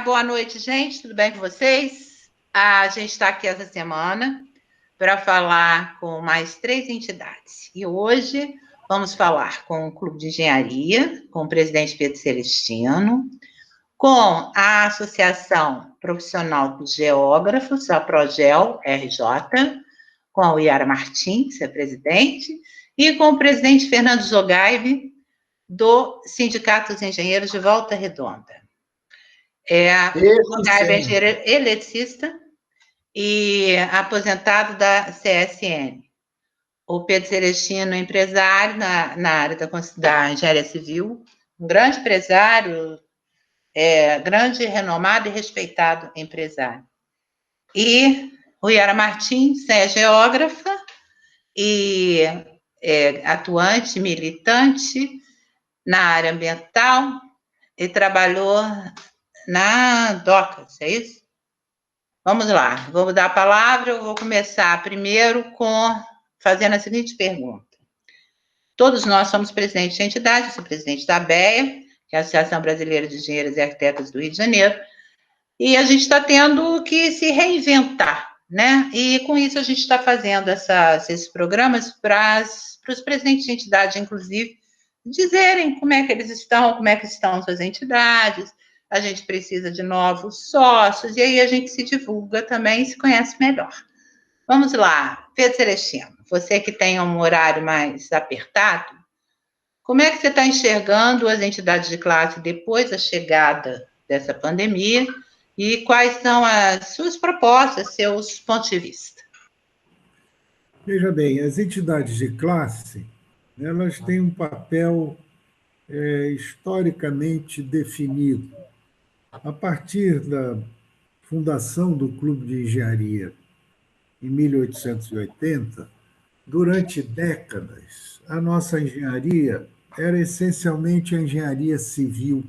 Boa noite, gente. Tudo bem com vocês? A gente está aqui essa semana para falar com mais 3 entidades. E hoje vamos falar com o Clube de Engenharia, com o presidente Pedro Celestino, com a Associação Profissional dos Geógrafos, a Progel RJ, com a Yara Martins, é presidente, e com o presidente Fernando Jogaive, do Sindicato dos Engenheiros de Volta Redonda. O Jogaive é engenheiro eletricista e aposentado da CSN. O Pedro Celestino, empresário na área da engenharia civil, um grande empresário, grande, renomado e respeitado empresário. E o Yara Martins é geógrafa e atuante, militante na área ambiental e trabalhou na DOCAS, é isso? Vamos lá, vou dar a palavra, eu vou começar primeiro fazendo a seguinte pergunta. Todos nós somos presidentes de entidade, eu sou presidente da ABEA, que é a Associação Brasileira de Engenheiros e Arquitetos do Rio de Janeiro, e a gente está tendo que se reinventar, né? E com isso a gente está fazendo esses programas para os presidentes de entidade, inclusive, dizerem como é que eles estão, como é que estão suas entidades. A gente precisa de novos sócios, e aí a gente se divulga também e se conhece melhor. Vamos lá, Pedro Celestino, você que tem um horário mais apertado, como é que você está enxergando as entidades de classe depois da chegada dessa pandemia e quais são as suas propostas, seus pontos de vista? Veja bem, as entidades de classe, elas têm um papel historicamente definido. A partir da fundação do Clube de Engenharia, em 1880, durante décadas, a nossa engenharia era essencialmente a engenharia civil,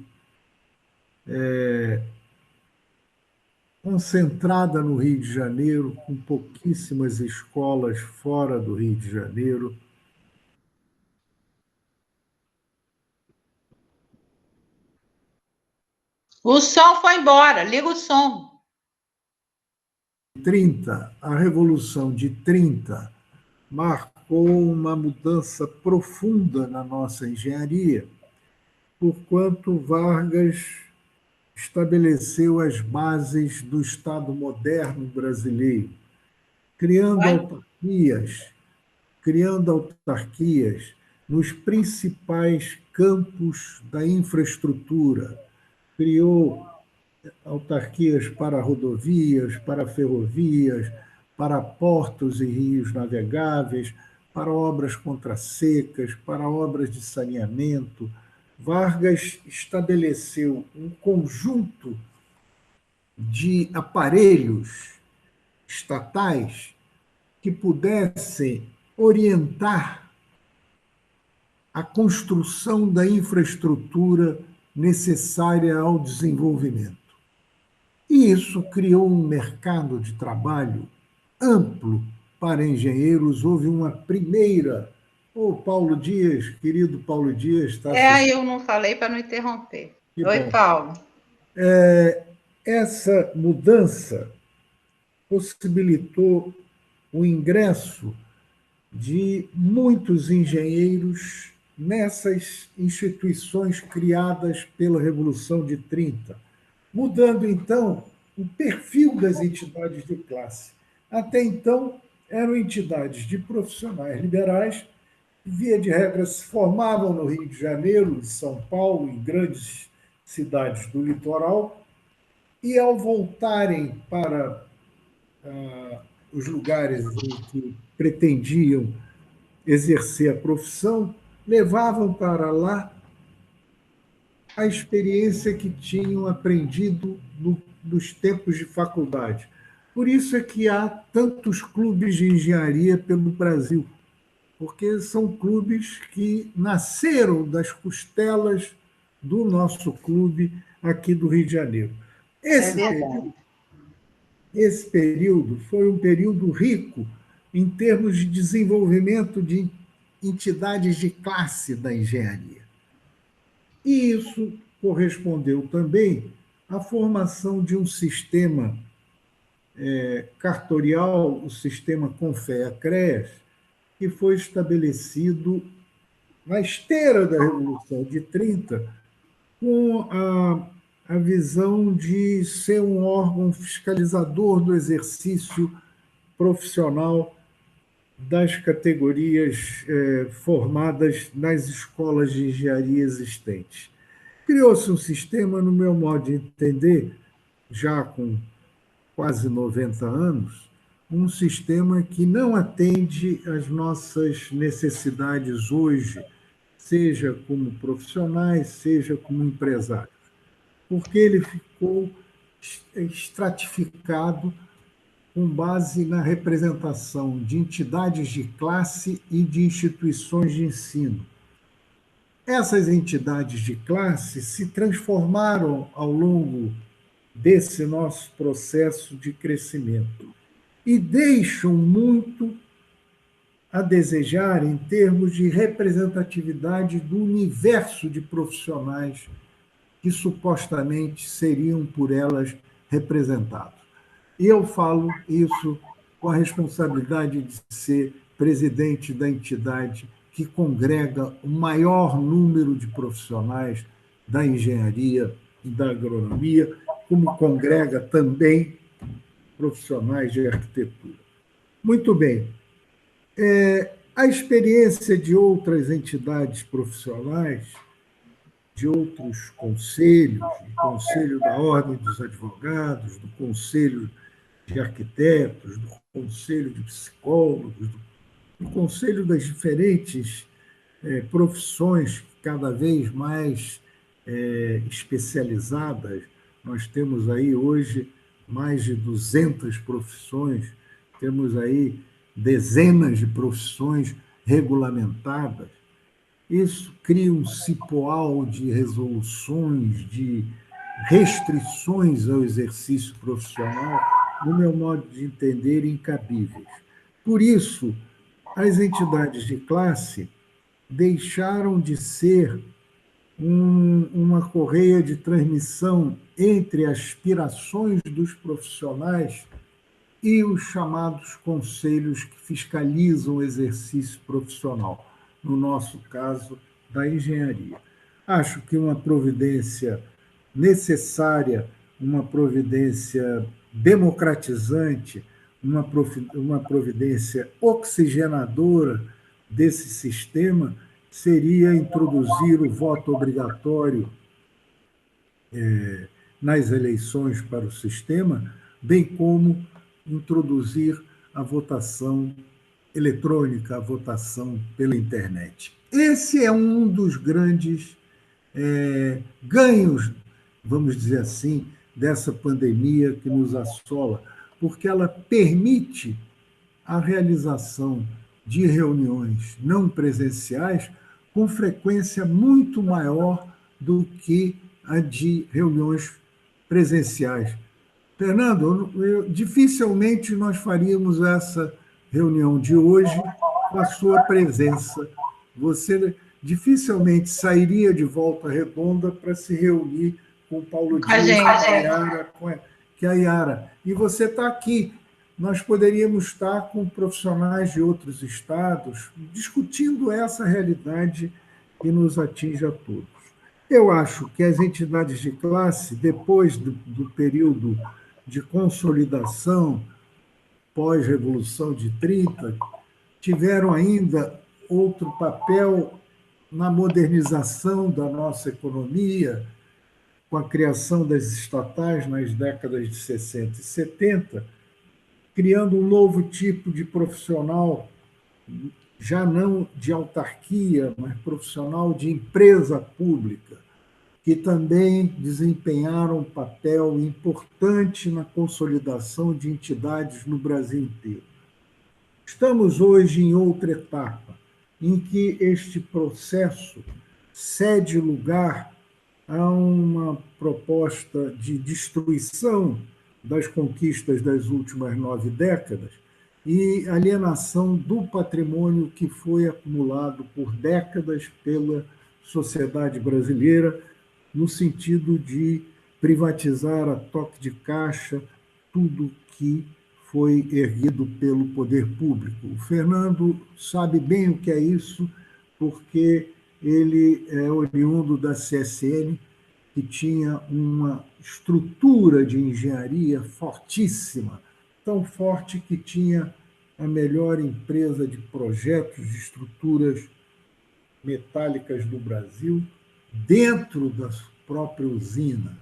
concentrada no Rio de Janeiro, com pouquíssimas escolas fora do Rio de Janeiro. O som foi embora, liga o som. 30, a Revolução de 30 marcou uma mudança profunda na nossa engenharia, porquanto Vargas estabeleceu as bases do Estado moderno brasileiro, criando autarquias nos principais campos da infraestrutura. Criou autarquias para rodovias, para ferrovias, para portos e rios navegáveis, para obras contra secas, para obras de saneamento. Vargas estabeleceu um conjunto de aparelhos estatais que pudessem orientar a construção da infraestrutura necessária ao desenvolvimento. E isso criou um mercado de trabalho amplo para engenheiros. Houve uma primeira... Paulo Dias, querido Paulo Dias... Eu não falei para não interromper. Que Oi, bom. Paulo. Essa mudança possibilitou o ingresso de muitos engenheiros nessas instituições criadas pela Revolução de 30, mudando, então, o perfil das entidades de classe. Até então, eram entidades de profissionais liberais, que, via de regra, se formavam no Rio de Janeiro, em São Paulo, em grandes cidades do litoral, e, ao voltarem para os lugares em que pretendiam exercer a profissão, levavam para lá a experiência que tinham aprendido nos tempos de faculdade. Por isso é que há tantos clubes de engenharia pelo Brasil, porque são clubes que nasceram das costelas do nosso clube aqui do Rio de Janeiro. Esse período foi um período rico em termos de desenvolvimento de entidades de classe da engenharia. E isso correspondeu também a formação de um sistema cartorial, o sistema Confea-CREAS, que foi estabelecido na esteira da Revolução de 30, com a visão de ser um órgão fiscalizador do exercício profissional das categorias formadas nas escolas de engenharia existentes. Criou-se um sistema, no meu modo de entender, já com quase 90 anos, um sistema que não atende às nossas necessidades hoje, seja como profissionais, seja como empresários, porque ele ficou estratificado com base na representação de entidades de classe e de instituições de ensino. Essas entidades de classe se transformaram ao longo desse nosso processo de crescimento e deixam muito a desejar em termos de representatividade do universo de profissionais que supostamente seriam por elas representados. E eu falo isso com a responsabilidade de ser presidente da entidade que congrega o maior número de profissionais da engenharia e da agronomia, como congrega também profissionais de arquitetura. Muito bem. A experiência de outras entidades profissionais, de outros conselhos, do Conselho da Ordem dos Advogados, do Conselho de Arquitetos, do Conselho de Psicólogos, do Conselho das diferentes profissões cada vez mais especializadas. Nós temos aí hoje mais de 200 profissões, temos aí dezenas de profissões regulamentadas. Isso cria um cipoal de resoluções, de restrições ao exercício profissional, no meu modo de entender, incabíveis. Por isso, as entidades de classe deixaram de ser uma correia de transmissão entre aspirações dos profissionais e os chamados conselhos que fiscalizam o exercício profissional, no nosso caso, da engenharia. Acho que uma providência necessária, uma providência democratizante, uma providência oxigenadora desse sistema seria introduzir o voto obrigatório nas eleições para o sistema, bem como introduzir a votação eletrônica, a votação pela internet. Esse é um dos grandes ganhos, vamos dizer assim, dessa pandemia que nos assola, porque ela permite a realização de reuniões não presenciais com frequência muito maior do que a de reuniões presenciais. Fernando, dificilmente nós faríamos essa reunião de hoje com a sua presença. Você dificilmente sairia de Volta Redonda para se reunir com o Paulo Dias e a Yara. E você está aqui. Nós poderíamos estar com profissionais de outros estados discutindo essa realidade que nos atinge a todos. Eu acho que as entidades de classe, depois do período de consolidação pós-Revolução de 30, tiveram ainda outro papel na modernização da nossa economia, com a criação das estatais nas décadas de 60 e 70, criando um novo tipo de profissional, já não de autarquia, mas profissional de empresa pública, que também desempenharam um papel importante na consolidação de entidades no Brasil inteiro. Estamos hoje em outra etapa, em que este processo cede lugar a uma proposta de destruição das conquistas das últimas 9 décadas e alienação do patrimônio que foi acumulado por décadas pela sociedade brasileira, no sentido de privatizar a toque de caixa tudo que foi erguido pelo poder público. O Fernando sabe bem o que é isso, porque ele é oriundo da CSN, que tinha uma estrutura de engenharia fortíssima, tão forte que tinha a melhor empresa de projetos de estruturas metálicas do Brasil dentro da própria usina.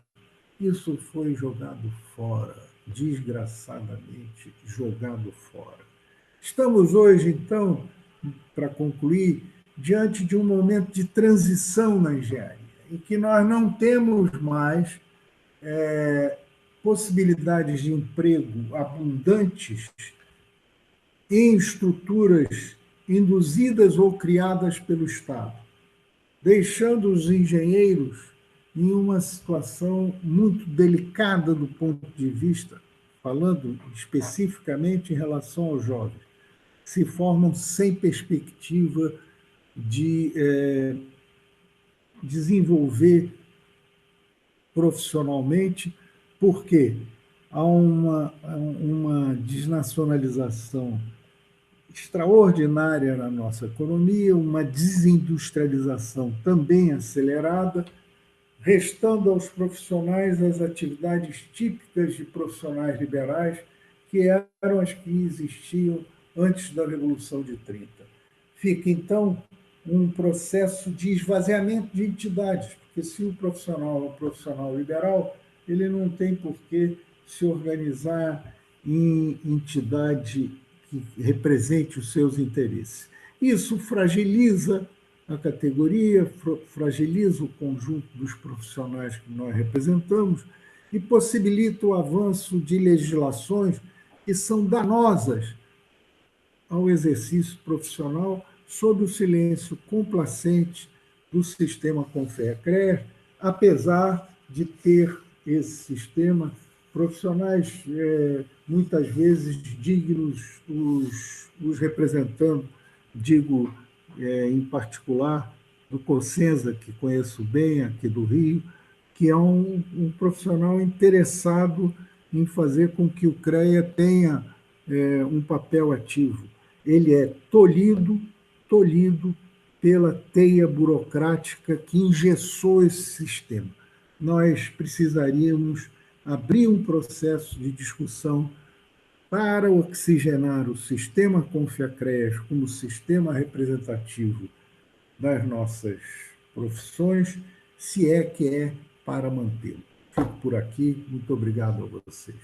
Isso foi jogado fora, desgraçadamente jogado fora. Estamos hoje, então, para concluir, diante de um momento de transição na engenharia, em que nós não temos mais possibilidades de emprego abundantes em estruturas induzidas ou criadas pelo Estado, deixando os engenheiros em uma situação muito delicada do ponto de vista, falando especificamente em relação aos jovens, se formam sem perspectiva de desenvolver profissionalmente, porque há uma desnacionalização extraordinária na nossa economia, uma desindustrialização também acelerada, restando aos profissionais as atividades típicas de profissionais liberais, que eram as que existiam antes da Revolução de 30. Fica, então, um processo de esvaziamento de entidades, porque se o profissional é um profissional liberal, ele não tem por que se organizar em entidade que represente os seus interesses. Isso fragiliza a categoria, fragiliza o conjunto dos profissionais que nós representamos e possibilita o avanço de legislações que são danosas ao exercício profissional sob o silêncio complacente do sistema Confea-CREA, apesar de ter esse sistema profissionais muitas vezes dignos, os representando, digo em particular do Cosenza, que conheço bem aqui do Rio, que é um profissional interessado em fazer com que o CREA tenha um papel ativo. Ele é tolhido pela teia burocrática que engessou esse sistema. Nós precisaríamos abrir um processo de discussão para oxigenar o sistema Confea-CREAS como sistema representativo das nossas profissões, se é que é para mantê-lo. Fico por aqui. Muito obrigado a vocês.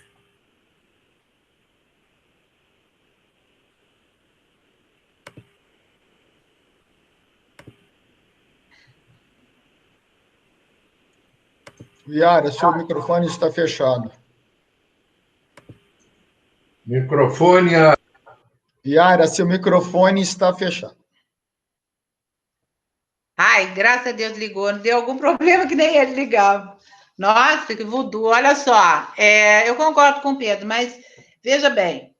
Iara, seu microfone está fechado. Microfone. Iara, seu microfone está fechado. Ai, graças a Deus ligou. Não deu algum problema que nem ele ligava. Nossa, que voodoo. Olha só, eu concordo com o Pedro, mas veja bem.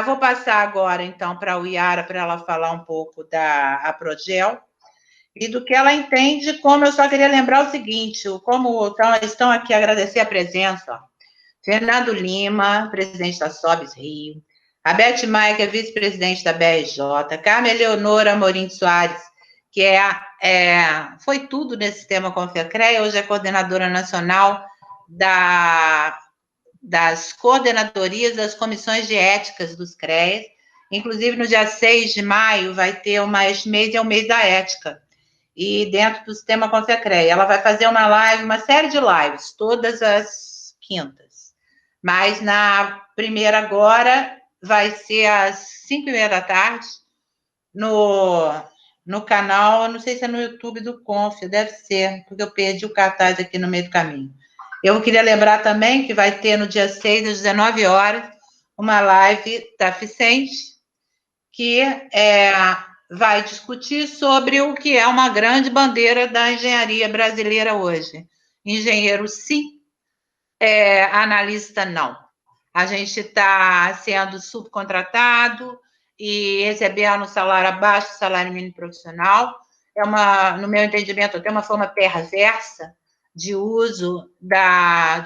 Vou passar agora, então, para o Iara, para ela falar um pouco da Progel e do que ela entende. Como eu só queria lembrar o seguinte, como estão aqui agradecer a presença, ó. Fernando Lima, presidente da SOBS Rio, a Beth Maia, que é vice-presidente da BRJ, Carmen Eleonora Amorim Soares, que foi tudo nesse sistema Confea-CREA, hoje é coordenadora nacional das coordenadorias das comissões de éticas dos CREAs. Inclusive, no dia 6 de maio, vai ter este mês é o mês da ética, e dentro do sistema Confea-CREA. Ela vai fazer uma live, uma série de lives, todas as quintas. Mas na primeira agora vai ser às 5h30 da tarde, no canal, não sei se é no YouTube do Conf, deve ser, porque eu perdi o cartaz aqui no meio do caminho. Eu queria lembrar também que vai ter no dia 6, às 19 horas, uma live da Ficente, que vai discutir sobre o que é uma grande bandeira da engenharia brasileira hoje. Engenheiro, sim, analista, não. A gente está sendo subcontratado e recebendo um salário abaixo do salário mínimo profissional. No meu entendimento, até uma forma perversa de uso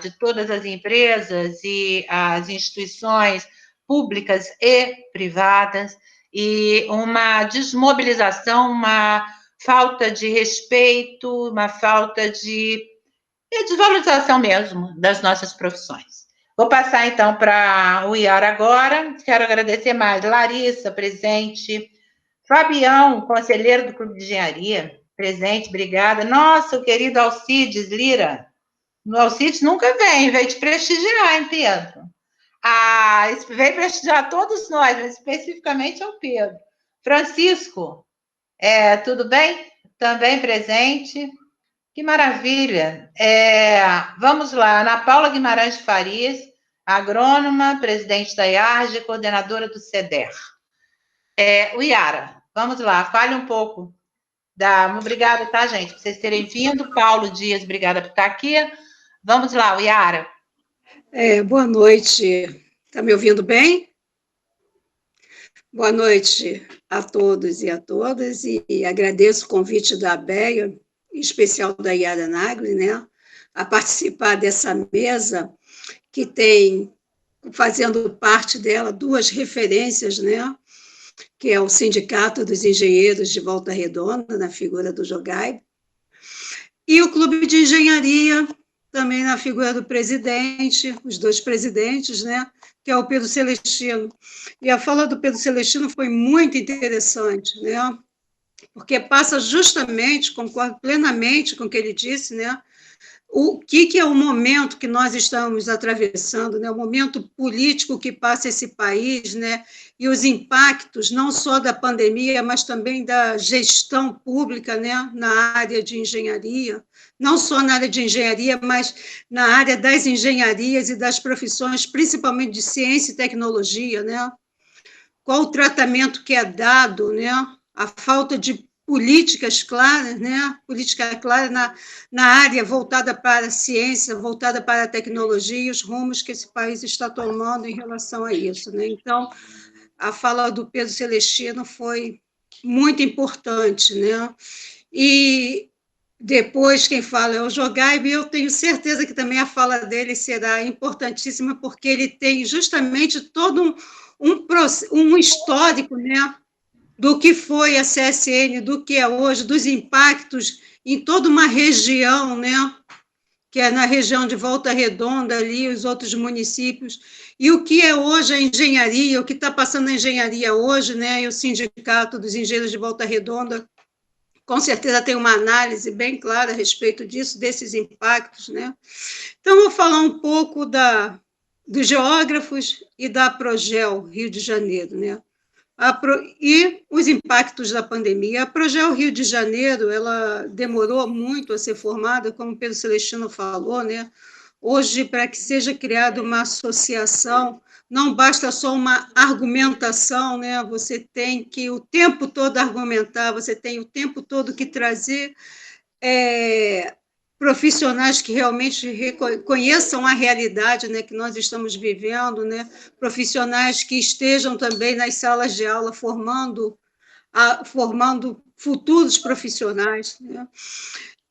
de todas as empresas e as instituições públicas e privadas, e uma desmobilização, uma falta de respeito, uma falta de desvalorização mesmo das nossas profissões. Vou passar, então, para o Iara agora. Quero agradecer mais Larissa, presente, Fabião, conselheiro do Clube de Engenharia, presente, obrigada. Nossa, o querido Alcides Lira. O Alcides nunca veio te prestigiar, hein, Pedro? Veio prestigiar todos nós, mas especificamente ao Pedro. Francisco, tudo bem? Também presente. Que maravilha. Vamos lá, Ana Paula Guimarães de Farias, agrônoma, presidente da IARGE, coordenadora do CEDER. O Iara, vamos lá, fale um pouco. Obrigada, tá, gente, por vocês terem vindo. Paulo Dias, obrigada por estar aqui. Vamos lá, o Iara. Boa noite. Está me ouvindo bem? Boa noite a todos e a todas, e agradeço o convite da ABEA, em especial da Iara Nagli, né, a participar dessa mesa que tem, fazendo parte dela, duas referências, né, que é o Sindicato dos Engenheiros de Volta Redonda, na figura do Jogaib, e o Clube de Engenharia, também na figura do presidente, os dois presidentes, né, que é o Pedro Celestino. E a fala do Pedro Celestino foi muito interessante, né, porque passa justamente, concordo plenamente com o que ele disse, né, o que é o momento que nós estamos atravessando, né, o momento político que passa esse país, né, e os impactos não só da pandemia, mas também da gestão pública, né, na área de engenharia, não só na área de engenharia, mas na área das engenharias e das profissões, principalmente de ciência e tecnologia, né, qual o tratamento que é dado, né, a falta de políticas claras, né? Política clara na área voltada para a ciência, voltada para a tecnologia e os rumos que esse país está tomando em relação a isso, né? Então, a fala do Pedro Celestino foi muito importante, né? E depois quem fala é o Jogaib, e eu tenho certeza que também a fala dele será importantíssima, porque ele tem justamente todo um histórico, né, do que foi a CSN, do que é hoje, dos impactos em toda uma região, né, que é na região de Volta Redonda, ali, os outros municípios, e o que é hoje a engenharia, o que está passando na engenharia hoje, né, e o Sindicato dos Engenheiros de Volta Redonda, com certeza tem uma análise bem clara a respeito disso, desses impactos, né. Então, vou falar um pouco dos geógrafos e da Progel Rio de Janeiro, né. E os impactos da pandemia. A Progel Rio de Janeiro, ela demorou muito a ser formada, como o Pedro Celestino falou, né? Hoje, para que seja criada uma associação, não basta só uma argumentação, né? Você tem que o tempo todo argumentar, você tem o tempo todo que trazer profissionais que realmente conheçam a realidade, né, que nós estamos vivendo, né, profissionais que estejam também nas salas de aula formando futuros profissionais, né.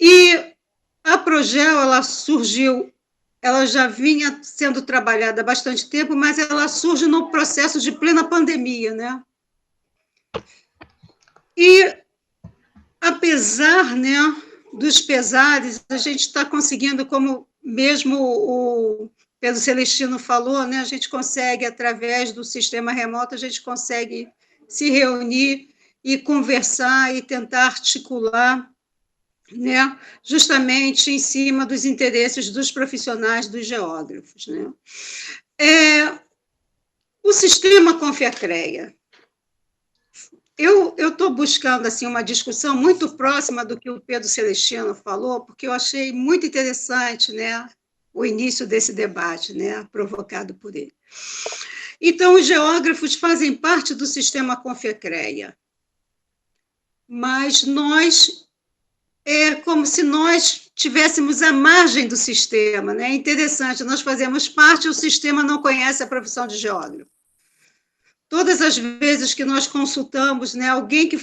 E a Progel, ela surgiu, ela já vinha sendo trabalhada há bastante tempo, mas ela surge no processo de plena pandemia, né. E, apesar, né, dos pesares, a gente está conseguindo, como mesmo o Pedro Celestino falou, né, a gente consegue, através do sistema remoto, a gente consegue se reunir e conversar e tentar articular, né, justamente em cima dos interesses dos profissionais, dos geógrafos, né. O sistema Confiacrea, eu estou buscando assim, uma discussão muito próxima do que o Pedro Celestino falou, porque eu achei muito interessante, né, o início desse debate, né, provocado por ele. Então, os geógrafos fazem parte do sistema Confiacrea, mas é como se nós tivéssemos à margem do sistema, né? É interessante, nós fazemos parte, o sistema não conhece a profissão de geógrafo. Todas as vezes que nós consultamos, né, alguém que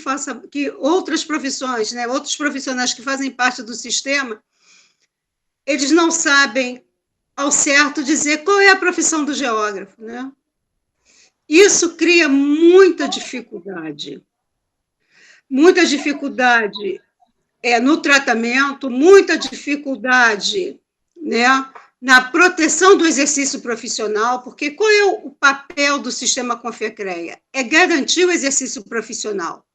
outras profissões, né, outros profissionais que fazem parte do sistema, eles não sabem ao certo dizer qual é a profissão do geógrafo, né? Isso cria muita dificuldade no tratamento, muita dificuldade, né, na proteção do exercício profissional, porque qual é o papel do sistema Confecreia? É garantir o exercício profissional.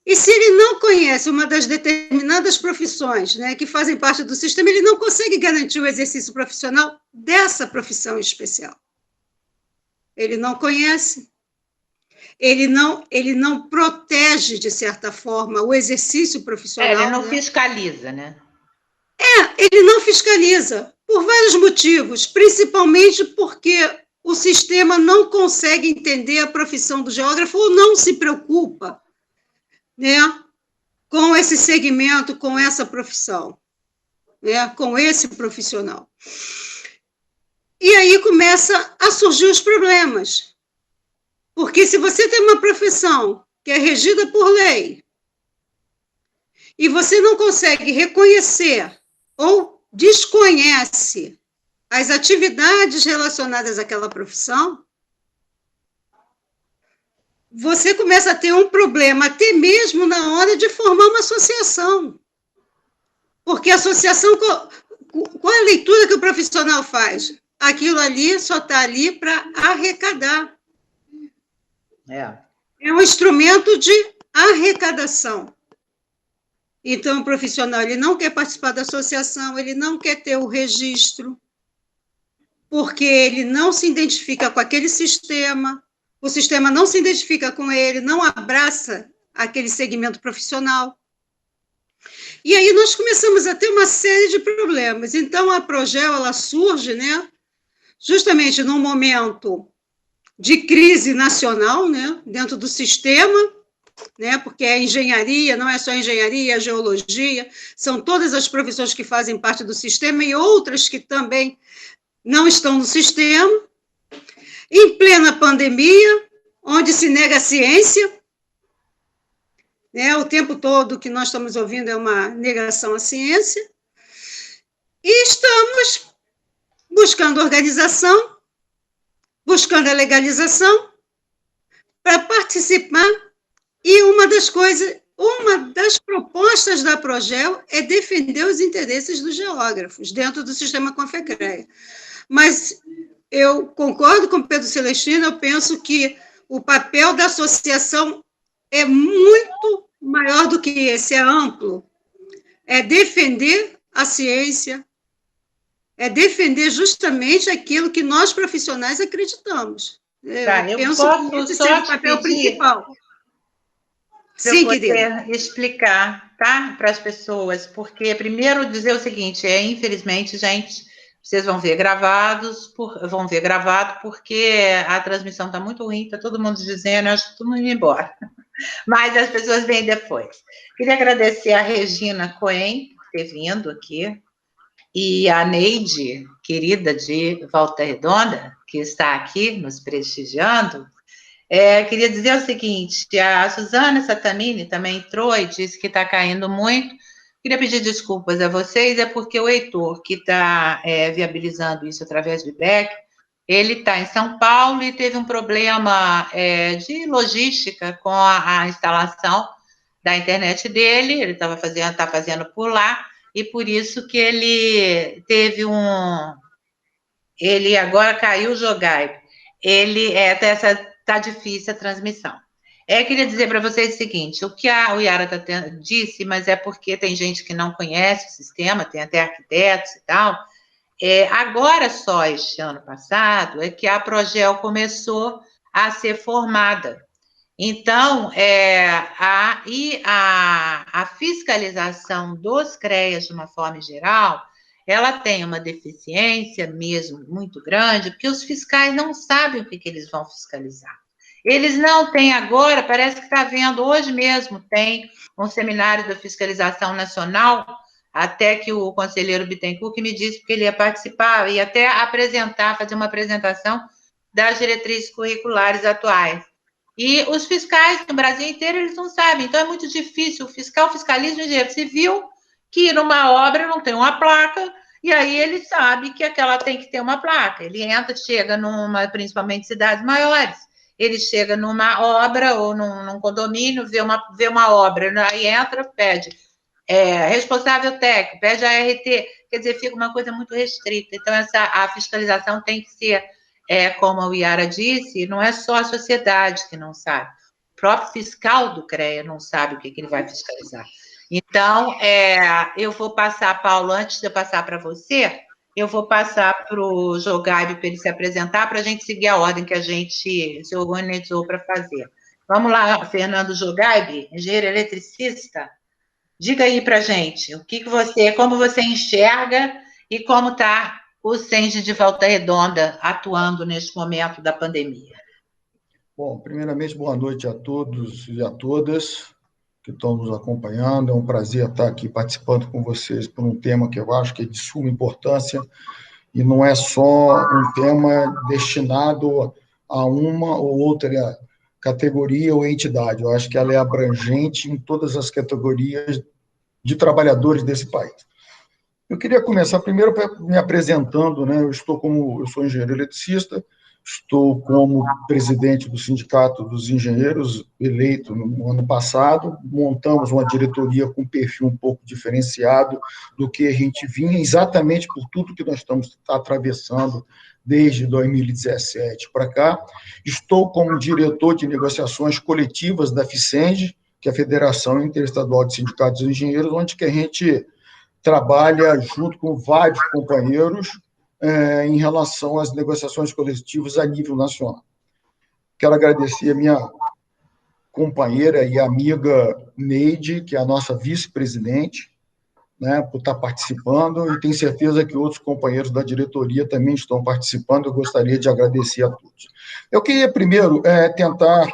E se ele não conhece uma das determinadas profissões, né, que fazem parte do sistema, ele não consegue garantir o exercício profissional dessa profissão especial. Ele não conhece, ele não protege, de certa forma, o exercício profissional. Ele não fiscaliza, né? Ele não fiscaliza, por vários motivos, principalmente porque o sistema não consegue entender a profissão do geógrafo ou não se preocupa, né, com esse segmento, com essa profissão, né, com esse profissional. E aí começa a surgir os problemas. Porque se você tem uma profissão que é regida por lei e você não consegue reconhecer ou desconhece as atividades relacionadas àquela profissão, você começa a ter um problema até mesmo na hora de formar uma associação. Porque a associação, qual é a leitura que o profissional faz? Aquilo ali só está ali para arrecadar. É um instrumento de arrecadação. Então, o profissional ele não quer participar da associação, ele não quer ter o registro, porque ele não se identifica com aquele sistema, o sistema não se identifica com ele, não abraça aquele segmento profissional. E aí nós começamos a ter uma série de problemas. Então, a Progel, ela surge, né, justamente num momento de crise nacional, né, dentro do sistema, né, porque a engenharia, não é só a engenharia, a geologia, são todas as profissões que fazem parte do sistema e outras que também não estão no sistema, em plena pandemia, onde se nega a ciência, né, o tempo todo que nós estamos ouvindo é uma negação à ciência, e estamos buscando organização, buscando a legalização para participar, e uma das propostas da Progel é defender os interesses dos geógrafos dentro do sistema Confecreia. Mas eu concordo com o Pedro Celestino, eu penso que o papel da associação é muito maior do que esse, é amplo. É defender a ciência, é defender justamente aquilo que nós profissionais acreditamos. Eu penso posso que esse só seja o papel principal. Sim, querida. Explicar, tá, para as pessoas, porque primeiro dizer o seguinte, infelizmente, gente, vocês vão ver gravado porque a transmissão está muito ruim, está todo mundo dizendo, acho que todo mundo indo embora. Mas as pessoas vêm depois. Queria agradecer a Regina Cohen por ter vindo aqui, e a Neide, querida de Volta Redonda, que está aqui nos prestigiando. Queria dizer o seguinte, a Suzana Satamini também entrou e disse que está caindo muito. Queria pedir desculpas a vocês, é porque o Heitor, que está viabilizando isso através do IBEC, ele está em São Paulo e teve um problema de logística com a instalação da internet dele, ele está fazendo por lá, e por isso que ele teve ele agora caiu o Jogai. Está difícil a transmissão. Queria dizer para vocês o seguinte, o que a Yara disse, mas é porque tem gente que não conhece o sistema, tem até arquitetos e tal. Agora só, este ano passado, é que a Progel começou a ser formada. Então, a fiscalização dos CREAs, de uma forma geral, ela tem uma deficiência mesmo muito grande, porque os fiscais não sabem o que eles vão fiscalizar. Eles não têm agora, parece que está havendo, hoje mesmo tem um seminário da fiscalização nacional, até que o conselheiro Bittencourt me disse que ele ia participar, ia até fazer uma apresentação das diretrizes curriculares atuais. E os fiscais no Brasil inteiro, eles não sabem, então é muito difícil. O fiscal fiscaliza o engenheiro civil, que numa obra não tem uma placa, e aí ele sabe que aquela tem que ter uma placa. Ele entra, chega principalmente cidades maiores, ele chega numa obra ou num condomínio, vê uma obra, aí entra, pede responsável técnico, pede a ART, quer dizer, fica uma coisa muito restrita. Então, a fiscalização tem que ser, como a Yara disse, não é só a sociedade que não sabe. O próprio fiscal do CREA não sabe o que ele vai fiscalizar. Então, eu vou passar, Paulo, antes de eu passar para você, eu vou passar para o Jogaib para ele se apresentar, para a gente seguir a ordem que a gente se organizou para fazer. Vamos lá, Fernando Jogaib, engenheiro eletricista. Diga aí para a gente, como você enxerga e como está o CENG de Volta Redonda atuando neste momento da pandemia. Bom, primeiramente, boa noite a todos e a todas que estão nos acompanhando. É um prazer estar aqui participando com vocês por um tema que eu acho que é de suma importância e não é só um tema destinado a uma ou outra categoria ou entidade. Eu acho que ela é abrangente em todas as categorias de trabalhadores desse país. Eu queria começar primeiro me apresentando, né? Eu sou engenheiro eletricista, estou como presidente do Sindicato dos Engenheiros, eleito no ano passado. Montamos uma diretoria com um perfil um pouco diferenciado do que a gente vinha, exatamente por tudo que nós estamos atravessando desde 2017 para cá. Estou como diretor de negociações coletivas da FICENG, que é a Federação Interestadual de Sindicatos dos Engenheiros, onde que a gente trabalha junto com vários companheiros em relação às negociações coletivas a nível nacional. Quero agradecer a minha companheira e amiga Neide, que é a nossa vice-presidente, né, por estar participando, e tenho certeza que outros companheiros da diretoria também estão participando. Eu gostaria de agradecer a todos. Eu queria primeiro tentar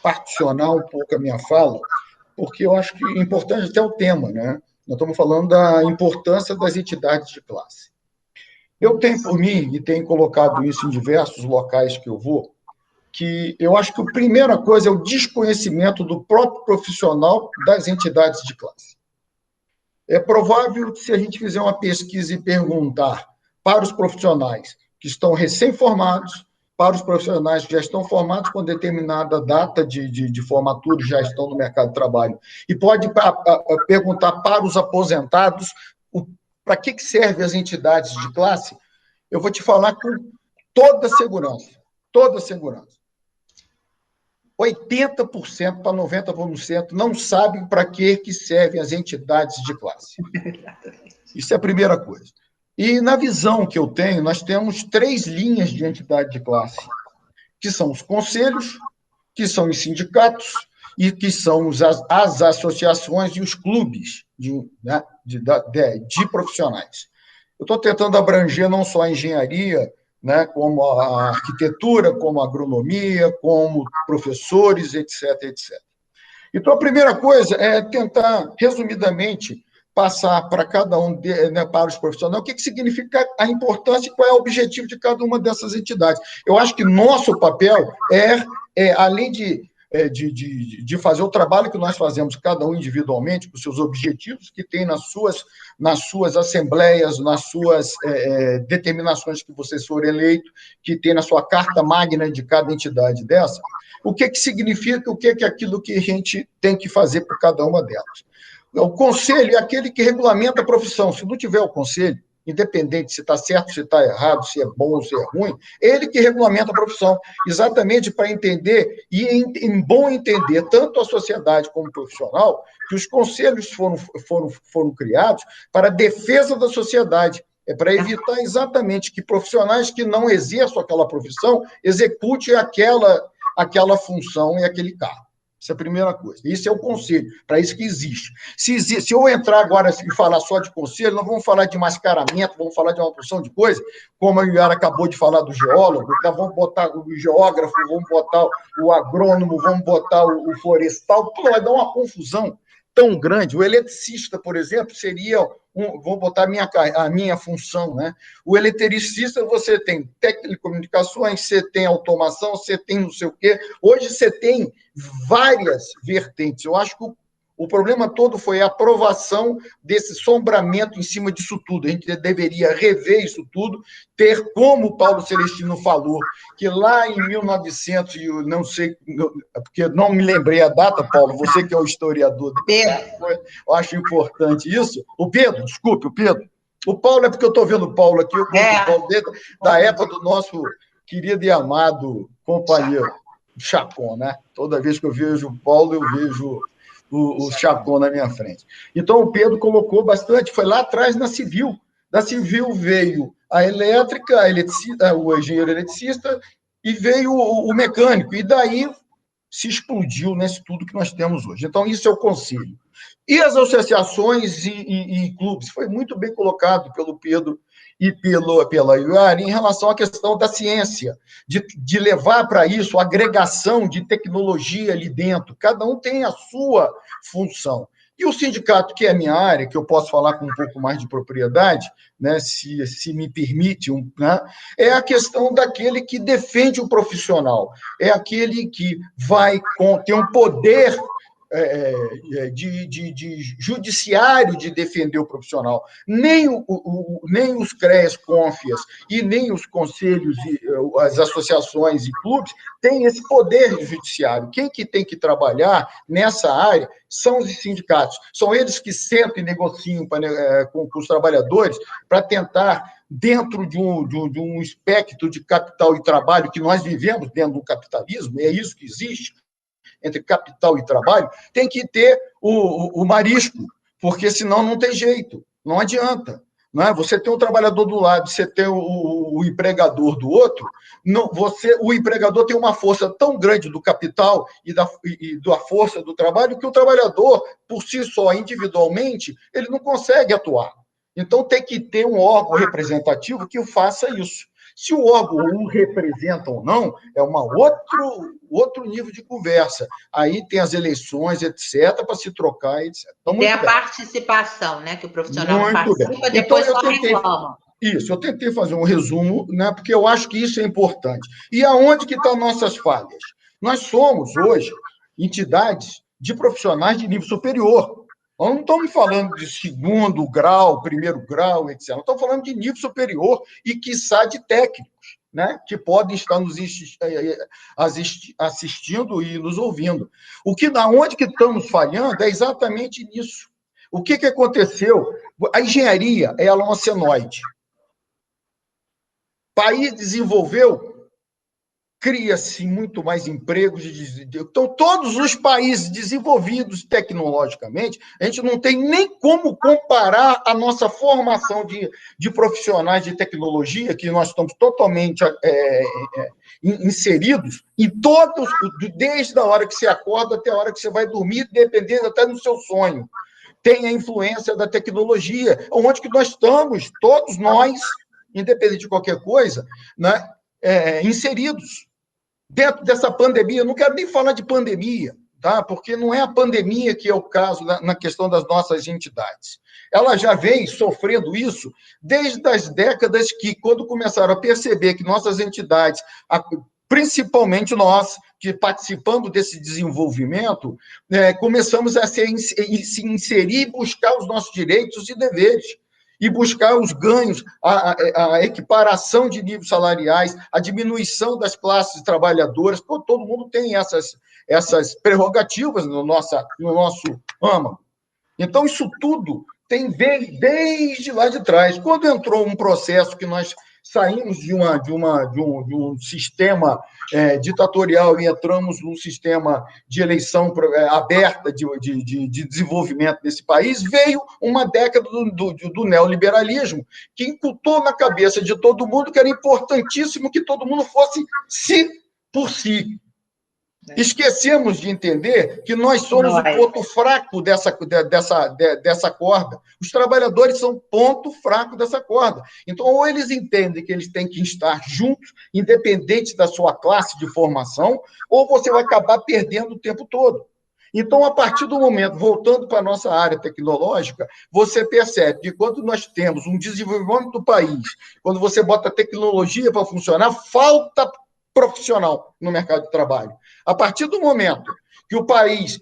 particionar um pouco a minha fala, porque eu acho que é importante até o tema, né? Nós estamos falando da importância das entidades de classe. Eu tenho por mim, e tenho colocado isso em diversos locais que eu vou, que eu acho que a primeira coisa é o desconhecimento do próprio profissional das entidades de classe. É provável que, se a gente fizer uma pesquisa e perguntar para os profissionais que estão recém-formados, para os profissionais que já estão formados com determinada data de formatura e já estão no mercado de trabalho, e pode perguntar para os aposentados para que servem as entidades de classe, eu vou te falar com toda segurança, 80% para 90% não sabem para que servem as entidades de classe. Isso é a primeira coisa. E, na visão que eu tenho, nós temos 3 linhas de entidade de classe, que são os conselhos, que são os sindicatos e que são as associações e os clubes de profissionais. Eu estou tentando abranger não só a engenharia, né, como a arquitetura, como a agronomia, como professores, etc, etc. Então, a primeira coisa é tentar, resumidamente, passar para cada um, para os profissionais, o que significa a importância e qual é o objetivo de cada uma dessas entidades. Eu acho que nosso papel além de fazer o trabalho que nós fazemos, cada um individualmente, com seus objetivos que tem nas suas assembleias, nas suas determinações que você for eleito, que tem na sua carta magna de cada entidade dessa, o que significa, o que é aquilo que a gente tem que fazer por cada uma delas. O conselho é aquele que regulamenta a profissão. Se não tiver o conselho, independente se está certo, se está errado, se é bom ou se é ruim, ele que regulamenta a profissão, exatamente para entender, e em bom entender, tanto a sociedade como o profissional, que os conselhos foram criados para a defesa da sociedade, para evitar exatamente que profissionais que não exerçam aquela profissão executem aquela função e aquele cargo. Essa é a primeira coisa. Isso é o conselho, para isso que existe. Se eu entrar agora e falar só de conselho, nós vamos falar de mascaramento, vamos falar de uma porção de coisa, como a Yara acabou de falar do geólogo, então vamos botar o geógrafo, vamos botar o agrônomo, vamos botar o florestal, tudo vai dar uma confusão tão grande. O eletricista, por exemplo, seria vou botar a minha função, né? O eletricista, você tem telecomunicações, você tem automação, você tem não sei o quê. Hoje você tem várias vertentes. Eu acho que O problema todo foi a aprovação desse sombramento em cima disso tudo. A gente deveria rever isso tudo, ter, como o Paulo Celestino falou, que lá em 1900, eu não sei, porque não me lembrei a data, Paulo, você que é o historiador, eu acho importante isso. O Pedro, desculpe, o Pedro. O Paulo é porque eu estou vendo o Paulo aqui, eu conheço o Paulo desde da época do nosso querido e amado companheiro Chacon, né? Toda vez que eu vejo o Paulo, eu vejo o Chacon na minha frente. Então, o Pedro colocou bastante, foi lá atrás na civil. Da civil veio a elétrica, o engenheiro eletricista, e veio o mecânico. E daí se explodiu nesse tudo que nós temos hoje. Então, isso é o conselho. E as associações e clubes? Foi muito bem colocado pelo Pedro e pela Iuari em relação à questão da ciência, de levar para isso a agregação de tecnologia ali dentro. Cada um tem a sua função. E o sindicato, que é a minha área, que eu posso falar com um pouco mais de propriedade, né, se me permite, né, é a questão daquele que defende o profissional, é aquele que vai ter um poder de judiciário de defender o profissional. Nem os CREAS-CONFIAS e nem os conselhos, as associações e clubes têm esse poder judiciário. Quem que tem que trabalhar nessa área são os sindicatos. São eles que sentam e negociam com os trabalhadores para tentar, dentro de um espectro de capital e trabalho que nós vivemos dentro do capitalismo, é isso que existe, entre capital e trabalho, tem que ter o marisco, porque senão não tem jeito, não adianta. Não é? Você tem o trabalhador do lado, você tem o empregador do outro, o empregador tem uma força tão grande do capital e da força do trabalho que o trabalhador, por si só, individualmente, ele não consegue atuar. Então, tem que ter um órgão representativo que faça isso. Se o órgão o representa ou não, é outro nível de conversa. Aí tem as eleições, etc., para se trocar, etc. Então, tem a participação, né? Que o profissional não participa, depois só reclama. Isso, eu tentei fazer um resumo, né, porque eu acho que isso é importante. E aonde que estão nossas falhas? Nós somos, hoje, entidades de profissionais de nível superior. Nós não estamos falando de segundo grau, primeiro grau, etc. Nós estamos falando de nível superior e, quiçá, de técnicos, né, que podem estar nos assistindo e nos ouvindo. Onde que estamos falhando é exatamente nisso. O que aconteceu? A engenharia ela é uma senoide. O país desenvolveu, cria-se muito mais empregos. Então, todos os países desenvolvidos tecnologicamente, a gente não tem nem como comparar a nossa formação de profissionais de tecnologia, que nós estamos totalmente inseridos em todos, desde a hora que você acorda até a hora que você vai dormir, dependendo até do seu sonho. Tem a influência da tecnologia, onde que nós estamos, todos nós, independente de qualquer coisa, né, inseridos dentro dessa pandemia. Eu não quero nem falar de pandemia, tá? Porque não é a pandemia que é o caso na questão das nossas entidades. Ela já vem sofrendo isso desde as décadas que, quando começaram a perceber que nossas entidades, principalmente nós, que participando desse desenvolvimento, começamos a se inserir e buscar os nossos direitos e deveres, e buscar os ganhos, a equiparação de níveis salariais, a diminuição das classes trabalhadoras. Todo mundo tem essas prerrogativas no nosso âmago. Então, isso tudo tem desde lá de trás. Quando entrou um processo que nós saímos de um sistema ditatorial e entramos num sistema de eleição aberta de desenvolvimento desse país, veio uma década do neoliberalismo, que incutou na cabeça de todo mundo que era importantíssimo que todo mundo fosse si por si. Esquecemos de entender que nós somos o ponto fraco dessa corda. Os trabalhadores são ponto fraco dessa corda. Então, ou eles entendem que eles têm que estar juntos, independente da sua classe de formação, ou você vai acabar perdendo o tempo todo. Então, a partir do momento, voltando para a nossa área tecnológica, você percebe que quando nós temos um desenvolvimento do país, quando você bota tecnologia para funcionar, falta profissional no mercado de trabalho. A partir do momento que o país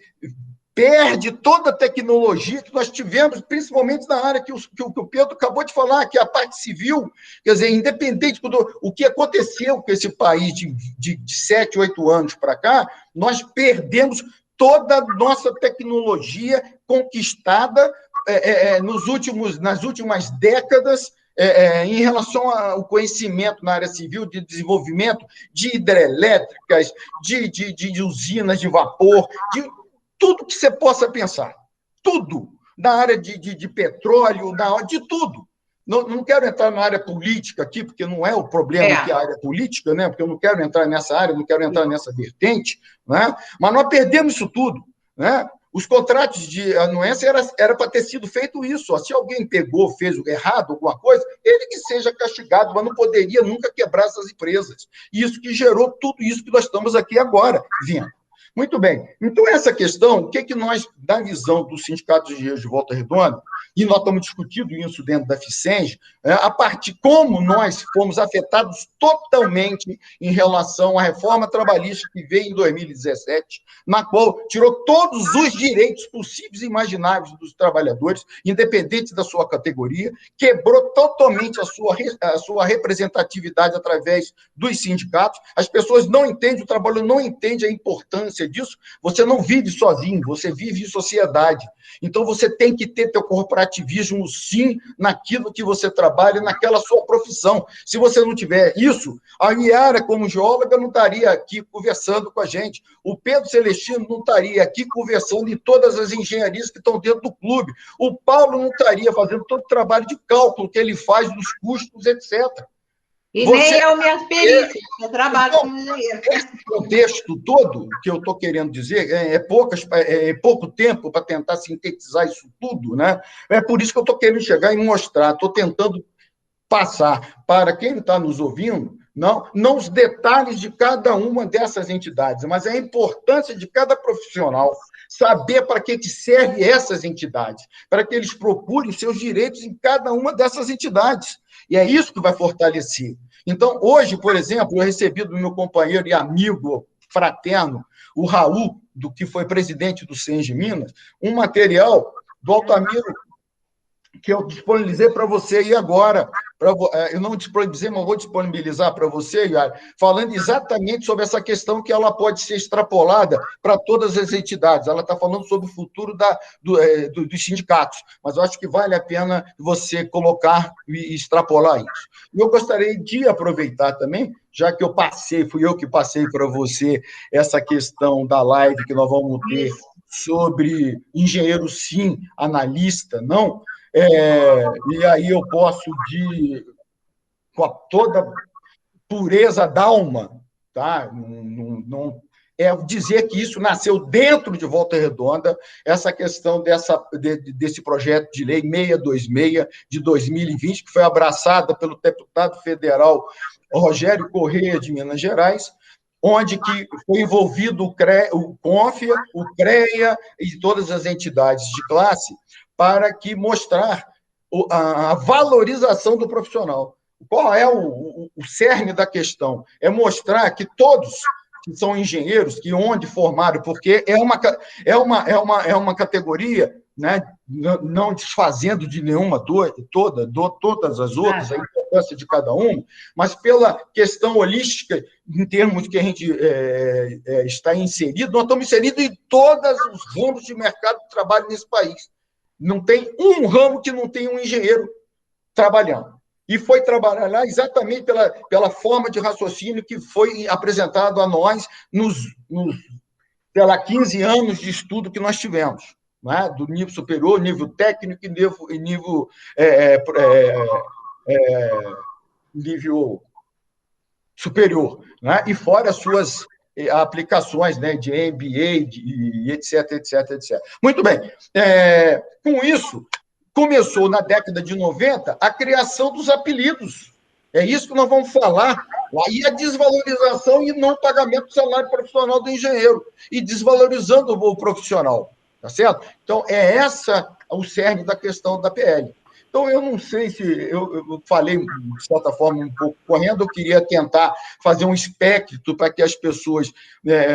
perde toda a tecnologia que nós tivemos, principalmente na área que o Pedro acabou de falar, que é a parte civil. Quer dizer, independente do que aconteceu com esse país de 7, 8 anos para cá, nós perdemos toda a nossa tecnologia conquistada nas últimas décadas, em relação ao conhecimento na área civil, de desenvolvimento de hidrelétricas, de usinas de vapor, de tudo que você possa pensar. Tudo. Na área de petróleo, de tudo. Não quero entrar na área política aqui, porque não é o problema que é a área política, né? Porque eu não quero entrar nessa área, não quero entrar nessa vertente, né? Mas nós perdemos isso tudo, né? Os contratos de anuência era para ter sido feito isso. Ó. Se alguém pegou, fez errado, alguma coisa, ele que seja castigado, mas não poderia nunca quebrar essas empresas. Isso que gerou tudo isso que nós estamos aqui agora vendo. Muito bem. Então, essa questão, o que nós, da visão do Sindicato de Engenheiros de Volta Redonda, e nós estamos discutindo isso dentro da FICENG, a partir como nós fomos afetados totalmente em relação à reforma trabalhista que veio em 2017, na qual tirou todos os direitos possíveis e imagináveis dos trabalhadores, independente da sua categoria, quebrou totalmente a sua representatividade através dos sindicatos. As pessoas não entendem, o trabalhador não entende a importância disso. Você não vive sozinho, você vive em sociedade. Então, você tem que ter teu corporativismo, sim, naquilo que você trabalha, naquela sua profissão. Se você não tiver isso, a Yara, como geóloga, não estaria aqui conversando com a gente. O Pedro Celestino não estaria aqui conversando em todas as engenharias que estão dentro do clube. O Paulo não estaria fazendo todo o trabalho de cálculo que ele faz dos custos, etc. E nem é a minha perícia, eu trabalho como engenheiro. Esse contexto todo que eu estou querendo dizer é pouco tempo para tentar sintetizar isso tudo, né? É por isso que eu estou querendo chegar e mostrar, estou tentando passar para quem está nos ouvindo, não os detalhes de cada uma dessas entidades, mas a importância de cada profissional saber para que servem essas entidades, para que eles procurem seus direitos em cada uma dessas entidades. E é isso que vai fortalecer. Então, hoje, por exemplo, eu recebi do meu companheiro e amigo fraterno, o Raul, que foi presidente do CENG Minas, um material do Altamiro que eu disponibilizei para você aí agora. Eu não disponibilizei, mas vou disponibilizar para você, Yara, falando exatamente sobre essa questão que ela pode ser extrapolada para todas as entidades. Ela está falando sobre o futuro dos sindicatos, mas eu acho que vale a pena você colocar e extrapolar isso. E eu gostaria de aproveitar também, já que fui eu que passei para você essa questão da live que nós vamos ter sobre engenheiro sim, analista não, e aí eu posso, com toda pureza d'alma, tá? Dizer que isso nasceu dentro de Volta Redonda, essa questão desse projeto de lei 626 de 2020, que foi abraçada pelo deputado federal Rogério Correia, de Minas Gerais, onde que foi envolvido o CONFIA, o CREA e todas as entidades de classe, para que mostrar a valorização do profissional. Qual é o cerne da questão? É mostrar que todos que são engenheiros, que onde formaram, porque é uma categoria, né, não desfazendo de nenhuma todas as outras, a importância de cada um, mas pela questão holística, em termos que a gente está inserido, nós estamos inseridos em todos os ramos de mercado de trabalho nesse país. Não tem um ramo que não tenha um engenheiro trabalhando. E foi trabalhar lá exatamente pela forma de raciocínio que foi apresentado a nós pela 15 anos de estudo que nós tivemos, né? Do nível superior, nível técnico e nível superior, né? E fora as suas aplicações, né, de MBA, etc, etc, etc. Muito bem. Com isso, começou na década de 90 a criação dos apelidos. É isso que nós vamos falar. Aí a desvalorização e não pagamento do salário profissional do engenheiro, e desvalorizando o profissional, tá certo? Então, essa o cerne da questão da PL. Então, eu não sei se eu falei, de certa forma, um pouco correndo, eu queria tentar fazer um espectro para que as pessoas,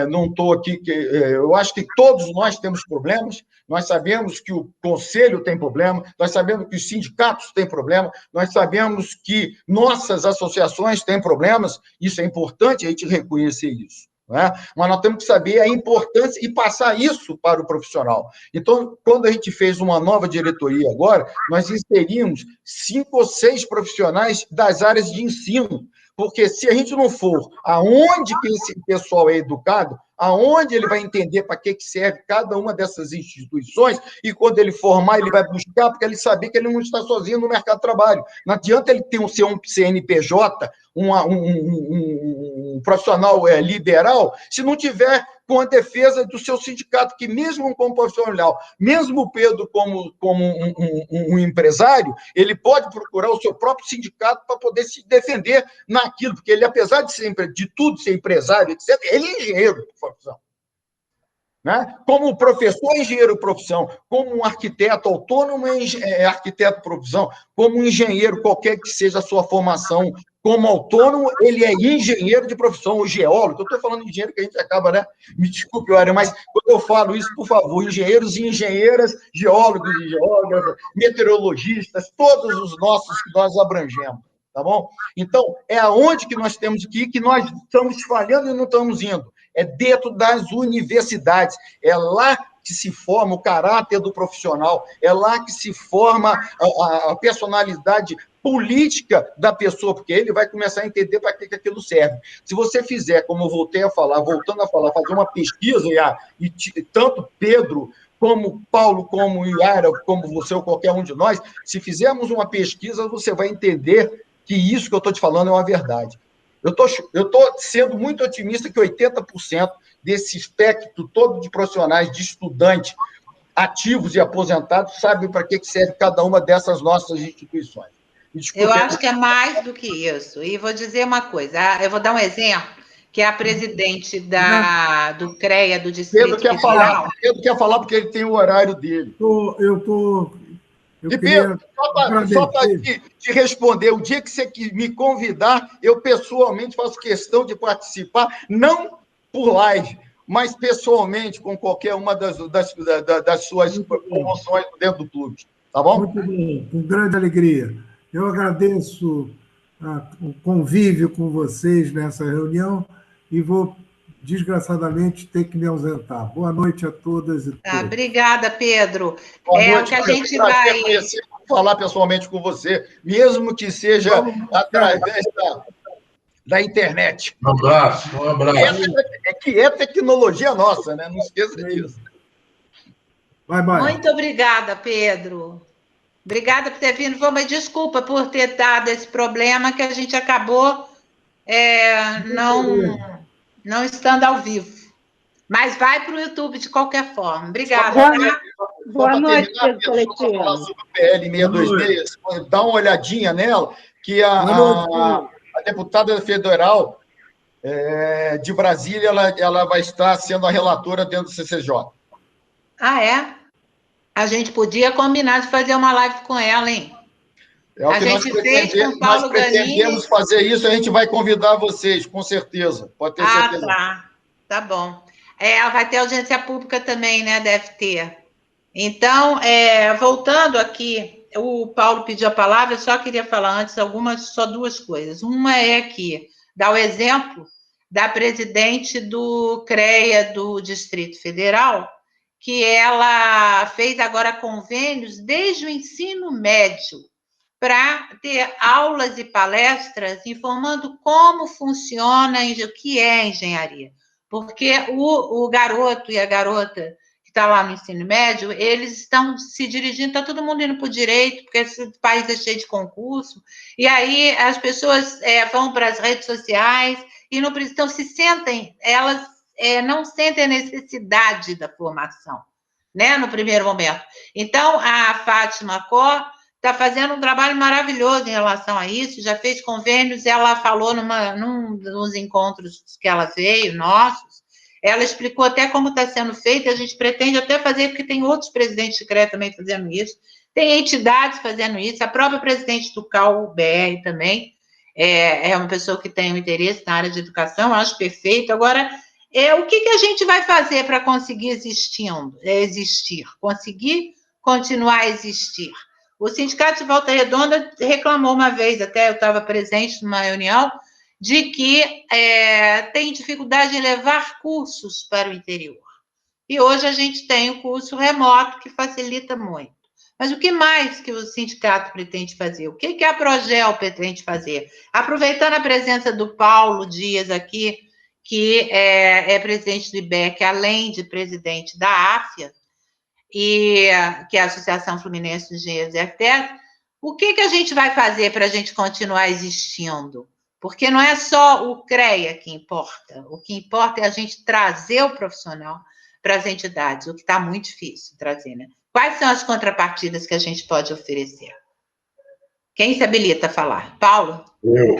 não estou aqui, eu acho que todos nós temos problemas, nós sabemos que o Conselho tem problema, nós sabemos que os sindicatos têm problema, nós sabemos que nossas associações têm problemas, isso é importante a gente reconhecer isso. Né? Mas nós temos que saber a importância e passar isso para o profissional. Então, quando a gente fez uma nova diretoria agora, nós inserimos 5 ou 6 profissionais das áreas de ensino, porque se a gente não for aonde que esse pessoal é educado, aonde ele vai entender para que serve cada uma dessas instituições, e quando ele formar, ele vai buscar, porque ele sabe que ele não está sozinho no mercado de trabalho. Não adianta ele ter um CNPJ, um profissional liberal, se não tiver com a defesa do seu sindicato, que mesmo como profissional, mesmo o Pedro como um empresário, ele pode procurar o seu próprio sindicato para poder se defender naquilo, porque ele, apesar de tudo ser empresário, etc., ele é engenheiro de profissão. Né? Como professor, engenheiro de profissão, como um arquiteto autônomo, arquiteto de profissão, como um engenheiro, qualquer que seja a sua formação como autônomo, ele é engenheiro de profissão, ou geólogo. Eu estou falando de engenheiro que a gente acaba, né? Me desculpe, Mário, mas quando eu falo isso, por favor, engenheiros e engenheiras, geólogos e geógrafas, meteorologistas, todos os nossos que nós abrangemos, tá bom? Então, é aonde que nós temos que ir, que nós estamos falhando e não estamos indo. É dentro das universidades, é lá que se forma o caráter do profissional, é lá que se forma a personalidade política da pessoa, porque ele vai começar a entender para que aquilo serve. Se você fizer, como eu voltando a falar, fazer uma pesquisa, e tanto Pedro, como Paulo, como Yara, como você ou qualquer um de nós, se fizermos uma pesquisa, você vai entender que isso que eu estou te falando é uma verdade. Eu estou sendo muito otimista que 80% desse espectro todo de profissionais, de estudantes, ativos e aposentados, sabem para que serve cada uma dessas nossas instituições. Eu acho que é mais do que isso. E vou dizer uma coisa, eu vou dar um exemplo, que é a presidente do CREA, do Distrito Federal. Pedro quer falar porque ele tem o horário dele. E, Pedro, só para te responder, o dia que você me convidar, eu pessoalmente faço questão de participar, não por live, mas pessoalmente, com qualquer uma das suas promoções dentro do clube. Tá bom? Muito bom, com grande alegria. Eu agradeço o convívio com vocês nessa reunião e vou, desgraçadamente, ter que me ausentar. Boa noite a todas e todos. Obrigada, Pedro. Boa noite, o que a gente vai falar pessoalmente com você, mesmo que seja através da internet. Um abraço. Que é tecnologia nossa, né? Não esqueça disso. Bye. Muito obrigada, Pedro. Obrigada por ter vindo. Mas desculpa por ter dado esse problema que a gente acabou não estando ao vivo. Mas vai para o YouTube de qualquer forma. Obrigada. Boa noite, Pedro Coletivo. Falar sobre o PL 626, dá uma olhadinha nela, que a deputada federal de Brasília, ela vai estar sendo a relatora dentro do CCJ. Ah, é? A gente podia combinar de fazer uma live com ela, hein? A gente fez com o Paulo Ganini. Nós pretendemos fazer isso, a gente vai convidar vocês, com certeza. Pode ter certeza. Tá bom. Ela vai ter audiência pública também, né? Deve ter. Então, voltando aqui, o Paulo pediu a palavra, eu só queria falar antes só 2 coisas. Uma é que dá o exemplo da presidente do CREA do Distrito Federal, que ela fez agora convênios desde o ensino médio para ter aulas e palestras informando como funciona, o que é engenharia. Porque o garoto e a garota que está lá no ensino médio, eles estão se dirigindo, está todo mundo indo para o direito, porque esse país é cheio de concurso, e aí as pessoas vão para as redes sociais e não precisam, elas não sentem a necessidade da formação, né, no primeiro momento. Então, a Fátima Cor está fazendo um trabalho maravilhoso em relação a isso, já fez convênios, ela falou num dos encontros que ela veio, nossos, ela explicou até como está sendo feito, e a gente pretende até fazer, porque tem outros presidentes de CREA também fazendo isso, tem entidades fazendo isso, a própria presidente do CAU-BR também é uma pessoa que tem um interesse na área de educação, acho perfeito. Agora, o que a gente vai fazer para conseguir existir, conseguir continuar a existir? O Sindicato de Volta Redonda reclamou uma vez, até eu estava presente numa reunião, de que tem dificuldade em levar cursos para o interior. E hoje a gente tem o curso remoto, que facilita muito. Mas o que mais que o sindicato pretende fazer? O que a Progel pretende fazer? Aproveitando a presença do Paulo Dias aqui, que é presidente do IBEC, além de presidente da AFIA, que é a Associação Fluminense de Engenheiros e Arquitetos, o que a gente vai fazer para a gente continuar existindo? Porque não é só o CREA que importa. O que importa é a gente trazer o profissional para as entidades, o que está muito difícil trazer, né? Quais são as contrapartidas que a gente pode oferecer? Quem se habilita a falar? Paulo? Eu.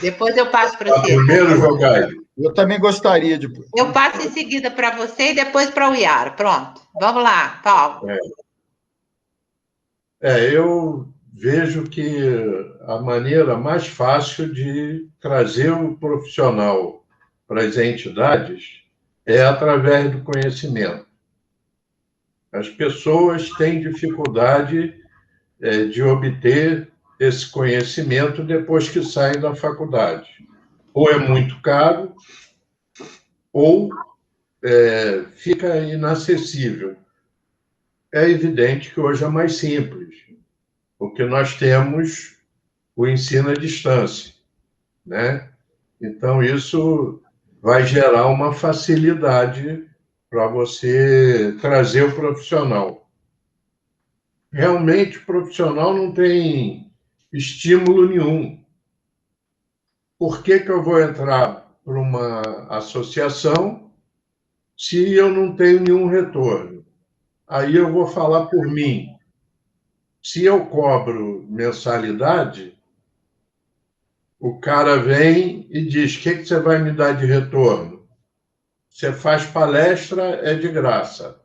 Depois eu passo para você. Primeiro, Jogai. Eu também gostaria de... Eu passo em seguida para você e depois para o Iara. Pronto. Vamos lá, Paulo. Eu vejo que a maneira mais fácil de trazer o profissional para as entidades é através do conhecimento. As pessoas têm dificuldade de obter esse conhecimento depois que saem da faculdade. Ou é muito caro, ou fica inacessível. É evidente que hoje é mais simples, porque nós temos o ensino à distância, né? Então, isso vai gerar uma facilidade para você trazer o profissional. Realmente, o profissional não tem estímulo nenhum. Por que eu vou entrar para uma associação se eu não tenho nenhum retorno? Aí eu vou falar por mim. Se eu cobro mensalidade, o cara vem e diz: o que você vai me dar de retorno? Você faz palestra, é de graça,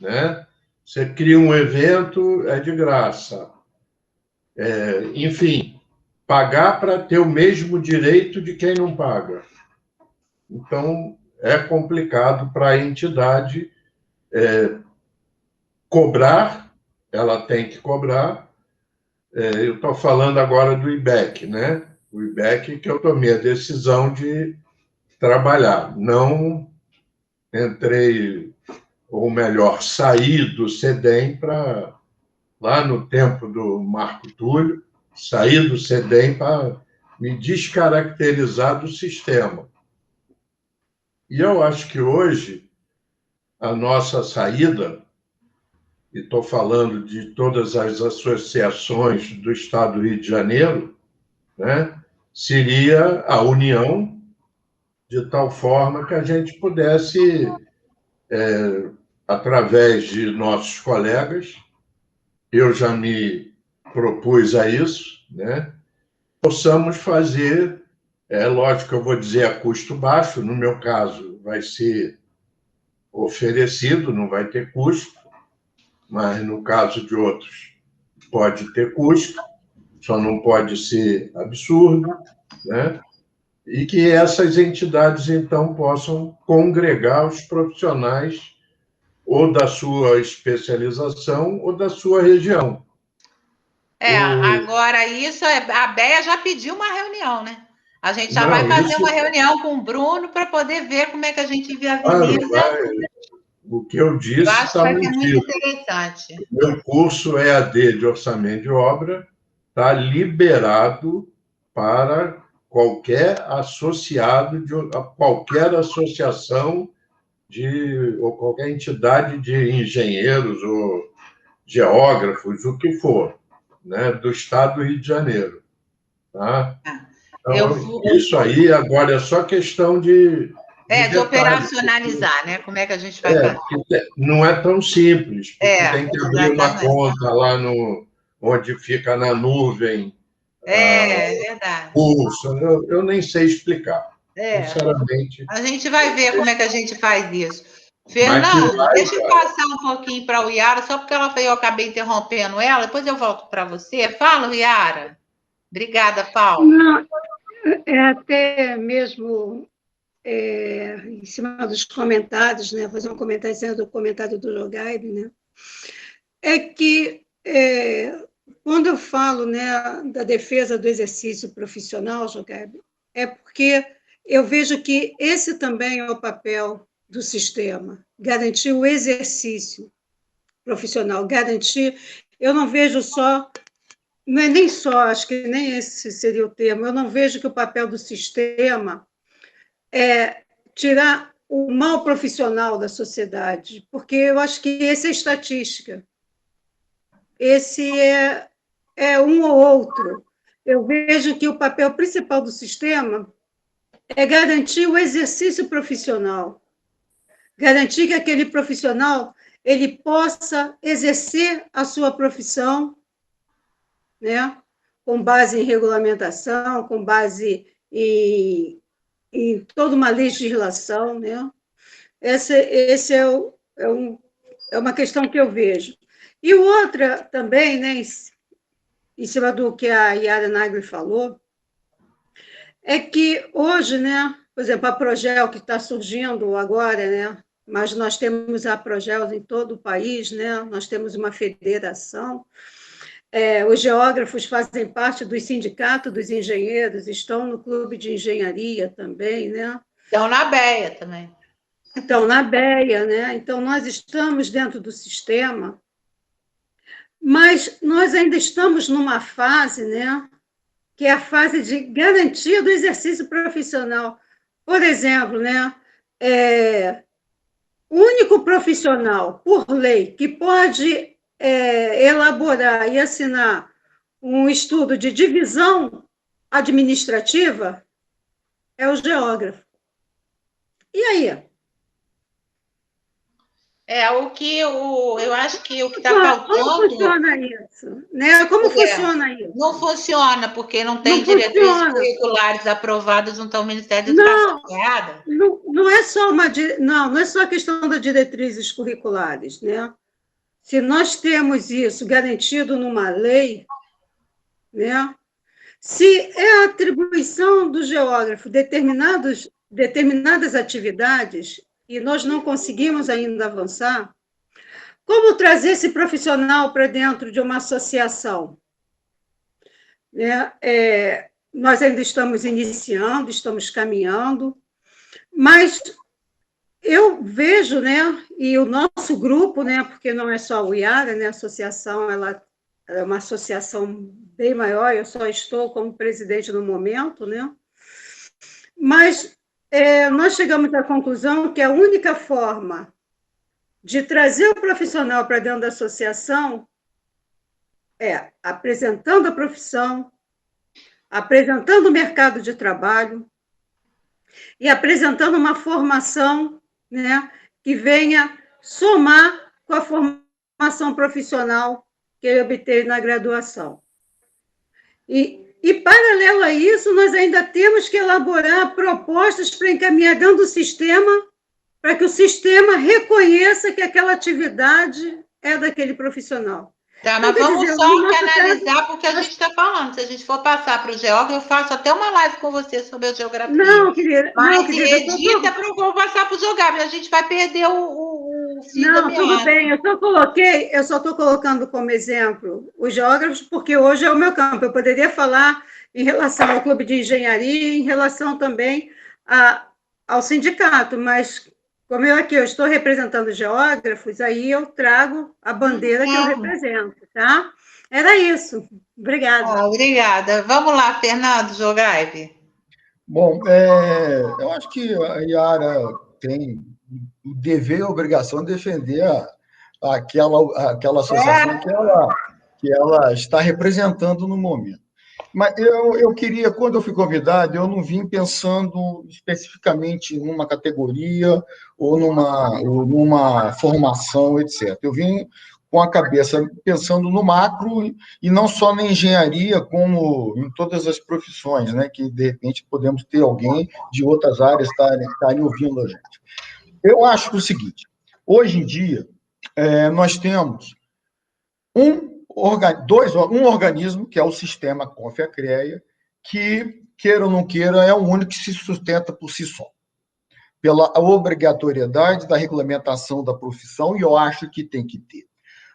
né? Você cria um evento, é de graça. Enfim, pagar para ter o mesmo direito de quem não paga. Então, é complicado para a entidade cobrar, ela tem que cobrar. Eu estou falando agora do IBEC, né? O IBEC que eu tomei a decisão de trabalhar. Não entrei, ou melhor, saí do CEDEM para, lá no tempo do Marco Túlio, saí do CEDEM para me descaracterizar do sistema. E eu acho que hoje a nossa saída, e estou falando de todas as associações do Estado do Rio de Janeiro, né, seria a união, de tal forma que a gente pudesse, através de nossos colegas, eu já me propus a isso, né, possamos fazer, lógico que eu vou dizer a custo baixo, no meu caso vai ser oferecido, não vai ter custo, mas no caso de outros pode ter custo, só não pode ser absurdo, né? E que essas entidades, então, possam congregar os profissionais ou da sua especialização ou da sua região. Agora isso, a Béia já pediu uma reunião, né? A gente já vai fazer uma reunião com o Bruno para poder ver como é que a gente viabiliza. O que eu disse está muito interessante. O meu curso EAD de orçamento de obra está liberado para qualquer associado, qualquer associação ou qualquer entidade de engenheiros ou geógrafos, o que for, né, do Estado do Rio de Janeiro. Tá? Então, isso aí agora é só questão de operacionalizar, né? Como é que a gente vai fazer? Não é tão simples, porque tem que abrir uma conta lá onde fica na nuvem. Verdade. Curso, eu nem sei explicar, sinceramente. A gente vai ver como é que a gente faz isso. Fernando, deixa eu passar um pouquinho para o Iara, só porque eu acabei interrompendo ela, depois eu volto para você. Fala, Iara. Obrigada, Paulo. Não, é até mesmo em cima dos comentários, né? Fazer um comentário sendo do comentário do Jogaib, né? É que quando eu falo, né, da defesa do exercício profissional, Jogaib, é porque eu vejo que esse também é o papel do sistema, garantir o exercício profissional, garantir. Eu não vejo só, não é nem só, acho que nem esse seria o termo, eu não vejo que o papel do sistema é tirar o mal profissional da sociedade, porque eu acho que esse é estatística. Esse é um ou outro. Eu vejo que o papel principal do sistema é garantir o exercício profissional, garantir que aquele profissional ele possa exercer a sua profissão, né, com base em regulamentação, com base em toda uma legislação, né? Esse é uma questão que eu vejo. E outra também, né, em cima do que a Yara Nagli falou, é que hoje, né, por exemplo, a Progel, que está surgindo agora, né, mas nós temos a Progel em todo o país, né, nós temos uma federação, os geógrafos fazem parte do sindicato dos engenheiros, estão no clube de engenharia também, né? Estão na BEA também. Estão na BEA, né? Então, nós estamos dentro do sistema, mas nós ainda estamos numa fase, né, que é a fase de garantia do exercício profissional. Por exemplo, né, o único profissional, por lei, que pode elaborar e assinar um estudo de divisão administrativa é o geógrafo. E aí? Eu acho que o que está faltando... Como funciona isso? Né? Como funciona isso? Não funciona, porque não tem diretrizes curriculares aprovadas junto ao Ministério da Educação. Não é só não é só a questão das diretrizes curriculares, né? Se nós temos isso garantido numa lei, né? Se é a atribuição do geógrafo determinadas atividades e nós não conseguimos ainda avançar, como trazer esse profissional para dentro de uma associação? Né? Nós ainda estamos iniciando, estamos caminhando, mas eu vejo, né, e o nosso grupo, né, porque não é só o IARA, né, a associação ela é uma associação bem maior, eu só estou como presidente no momento, né, mas nós chegamos à conclusão que a única forma de trazer o profissional para dentro da associação é apresentando a profissão, apresentando o mercado de trabalho e apresentando uma formação, né, que venha somar com a formação profissional que ele obteve na graduação. E, paralelo a isso, nós ainda temos que elaborar propostas para encaminhar dentro do sistema, para que o sistema reconheça que aquela atividade é daquele profissional. Tá, mas vamos só analisar porque a gente está falando. Se a gente for passar para o geógrafo, eu faço até uma live com você sobre a geografia. Não, querida. Mas edita para eu passar para o geógrafo. A gente vai perder o fio da meada. Tudo bem. Eu só estou colocando como exemplo os geógrafos, porque hoje é o meu campo. Eu poderia falar em relação ao clube de engenharia, em relação também ao sindicato, mas... Como eu estou representando geógrafos, aí eu trago a bandeira que eu represento, tá? Era isso. Obrigada. Obrigada. Vamos lá, Fernando Jogaib. Bom, eu acho que a Yara tem o dever e a obrigação de defender aquela associação que ela está representando no momento. Mas eu queria, quando eu fui convidado, eu não vim pensando especificamente numa categoria ou numa formação, etc. Eu vim com a cabeça pensando no macro e não só na engenharia, como em todas as profissões, né? Que, de repente, podemos ter alguém de outras áreas estarem ouvindo a gente. Eu acho o seguinte, Hoje em dia, nós temos um organismo, que é o Sistema CONFE-CREA, que, queira ou não queira, é o único que se sustenta por si só, pela obrigatoriedade da regulamentação da profissão, e eu acho que tem que ter.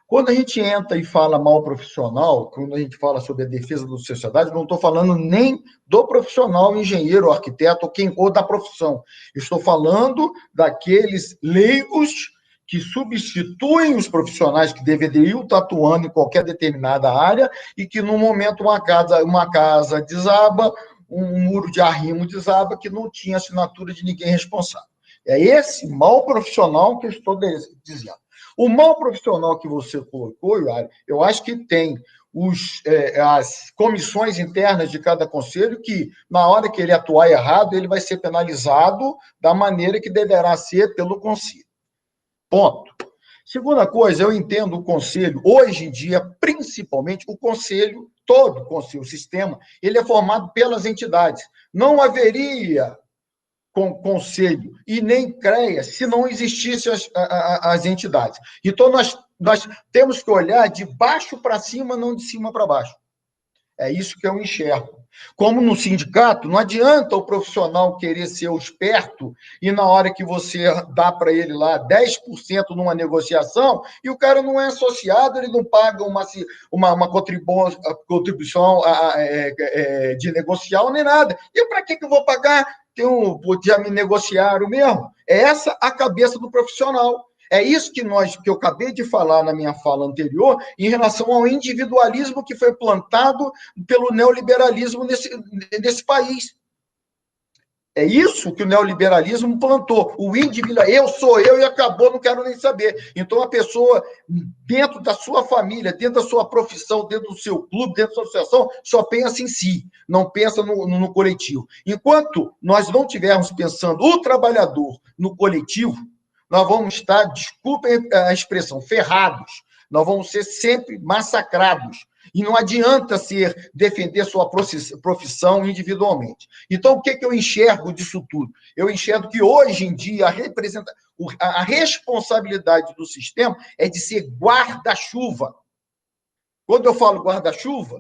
Quando a gente entra e fala mal profissional, quando a gente fala sobre a defesa da sociedade, não estou falando nem do profissional, engenheiro, arquiteto, ou da profissão. Estou falando daqueles leigos que substituem os profissionais que deveriam estar atuando em qualquer determinada área e que, no momento, uma casa desaba, um muro de arrimo desaba, que não tinha assinatura de ninguém responsável. É esse mal profissional que eu estou dizendo. O mal profissional que você colocou, Iari, eu acho que tem as comissões internas de cada conselho que, na hora que ele atuar errado, ele vai ser penalizado da maneira que deverá ser pelo conselho. Ponto. Segunda coisa, eu entendo o conselho, hoje em dia, principalmente o conselho, todo o conselho, o sistema, ele é formado pelas entidades. Não haveria conselho e nem CREA se não existissem as entidades. Então, nós temos que olhar de baixo para cima, não de cima para baixo. É isso que eu enxergo. Como no sindicato, não adianta o profissional querer ser o esperto e na hora que você dá para ele lá 10% numa negociação e o cara não é associado, ele não paga uma contribuição de negocial nem nada. E para que eu vou pagar? Já me negociaram mesmo. É essa a cabeça do profissional. É isso que eu acabei de falar na minha fala anterior, em relação ao individualismo que foi plantado pelo neoliberalismo nesse país. É isso que o neoliberalismo plantou. O individualismo, eu sou eu e acabou, não quero nem saber. Então, a pessoa, dentro da sua família, dentro da sua profissão, dentro do seu clube, dentro da sua associação, só pensa em si, não pensa no coletivo. Enquanto nós não estivermos pensando o trabalhador no coletivo, nós vamos estar, desculpem a expressão, ferrados. Nós vamos ser sempre massacrados. E não adianta defender sua profissão individualmente. Então, o que eu enxergo disso tudo? Eu enxergo que, hoje em dia, a responsabilidade do sistema é de ser guarda-chuva. Quando eu falo guarda-chuva,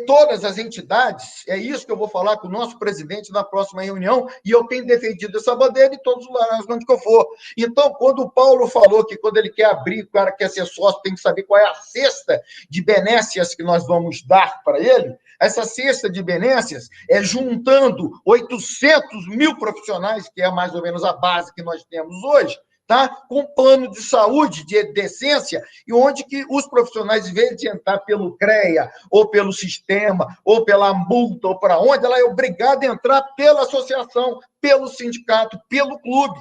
todas as entidades, é isso que eu vou falar com o nosso presidente na próxima reunião, e eu tenho defendido essa bandeira em todos os lugares onde eu for. Então, quando o Paulo falou que quando ele quer abrir, o cara quer ser sócio, tem que saber qual é a cesta de benécias que nós vamos dar para ele, essa cesta de benécias é juntando 800 mil profissionais, que é mais ou menos a base que nós temos hoje, tá? Com plano de saúde, de decência, e onde que os profissionais, em vez de entrar pelo CREA, ou pelo sistema, ou pela multa, ou para onde, ela é obrigada a entrar pela associação, pelo sindicato, pelo clube.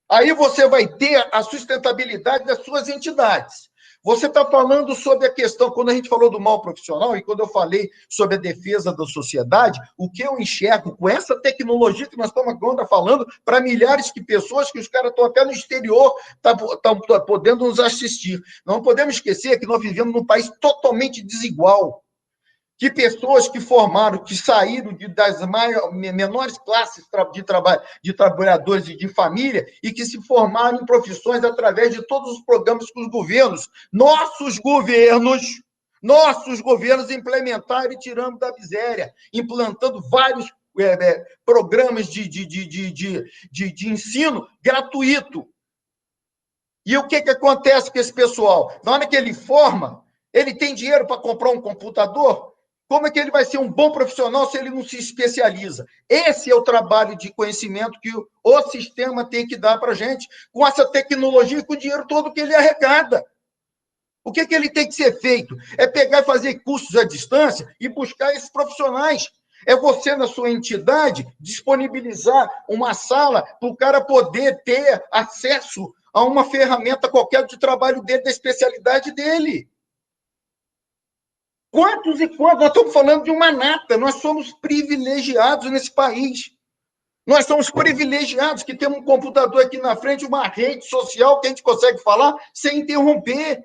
Aí você vai ter a sustentabilidade das suas entidades. Você está falando sobre a questão, quando a gente falou do mal profissional, e quando eu falei sobre a defesa da sociedade, o que eu enxergo com essa tecnologia que nós estamos agora falando para milhares de pessoas, que os caras estão até no exterior, estão podendo nos assistir. Não podemos esquecer que nós vivemos num país totalmente desigual, que pessoas que formaram, que saíram das menores classes de trabalhadores e de família e que se formaram em profissões através de todos os programas que os governos, nossos governos implementaram e tirando da miséria, implantando vários programas de ensino gratuito. E o que acontece com esse pessoal? Na hora que ele forma, ele tem dinheiro para comprar um computador? Como é que ele vai ser um bom profissional se ele não se especializa? Esse é o trabalho de conhecimento que o sistema tem que dar para a gente, com essa tecnologia e com o dinheiro todo que ele arrecada. O que ele tem que ser feito? É pegar e fazer cursos à distância e buscar esses profissionais. É você, na sua entidade, disponibilizar uma sala para o cara poder ter acesso a uma ferramenta qualquer de trabalho dele, da especialidade dele. Quantos e quantos? Nós estamos falando de uma nata. Nós somos privilegiados nesse país. Nós somos privilegiados que temos um computador aqui na frente, uma rede social que a gente consegue falar sem interromper.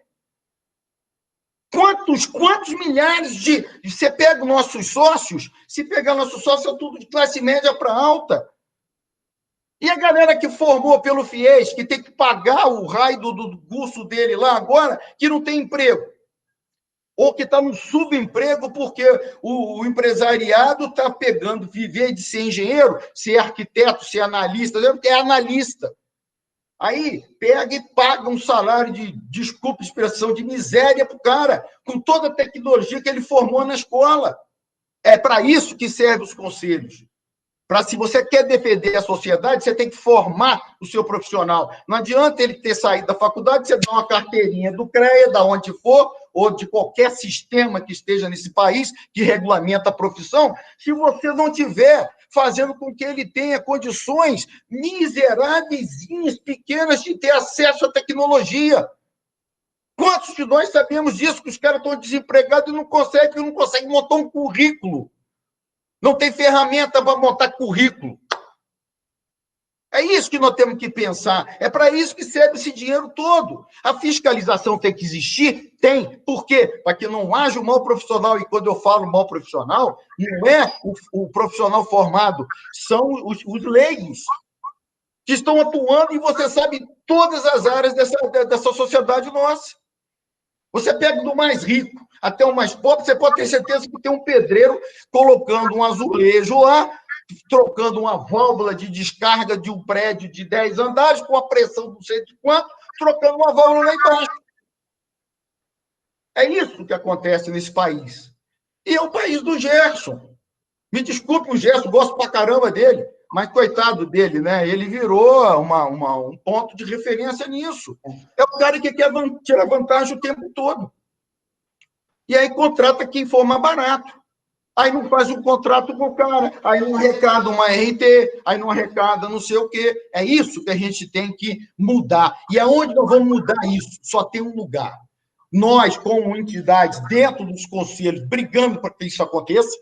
Quantos milhares de... Você pega nossos sócios, se pegar nossos sócios, é tudo de classe média para alta. E a galera que formou pelo FIES, que tem que pagar o raio do curso dele lá agora, que não tem emprego. Ou que está no subemprego porque o empresariado está pegando, viver de ser engenheiro, ser arquiteto, ser analista, é analista. Aí pega e paga um salário de, desculpa a expressão, de miséria para o cara, com toda a tecnologia que ele formou na escola. É para isso que servem os conselhos. Para, se você quer defender a sociedade, você tem que formar o seu profissional. Não adianta ele ter saído da faculdade, você dá uma carteirinha do CREA, da onde for, ou de qualquer sistema que esteja nesse país, que regulamenta a profissão, se você não tiver fazendo com que ele tenha condições miseráveis, pequenas, de ter acesso à tecnologia. Quantos de nós sabemos disso, que os caras estão desempregados e não conseguem montar um currículo? Não tem ferramenta para montar currículo. É isso que nós temos que pensar. É para isso que serve esse dinheiro todo. A fiscalização tem que existir? Tem. Por quê? Para que não haja um mau profissional. E quando eu falo mau profissional, não é o profissional formado, são os leigos que estão atuando, e você sabe, em todas as áreas dessa sociedade nossa. Você pega do mais rico até o mais pobre, você pode ter certeza que tem um pedreiro colocando um azulejo lá, trocando uma válvula de descarga de um prédio de 10 andares, com a pressão não sei de quanto, trocando uma válvula lá embaixo. É isso que acontece nesse país. E é o país do Gerson. Me desculpe o Gerson, gosto pra caramba dele, mas coitado dele, né? Ele virou um ponto de referência nisso. É o cara que quer tirar vantagem o tempo todo. E aí contrata quem for mais barato. Aí não faz um contrato com o cara, aí não arrecada uma RT, aí não arrecada não sei o quê. É isso que a gente tem que mudar. E aonde nós vamos mudar isso? Só tem um lugar. Nós, como entidades, dentro dos conselhos, brigando para que isso aconteça,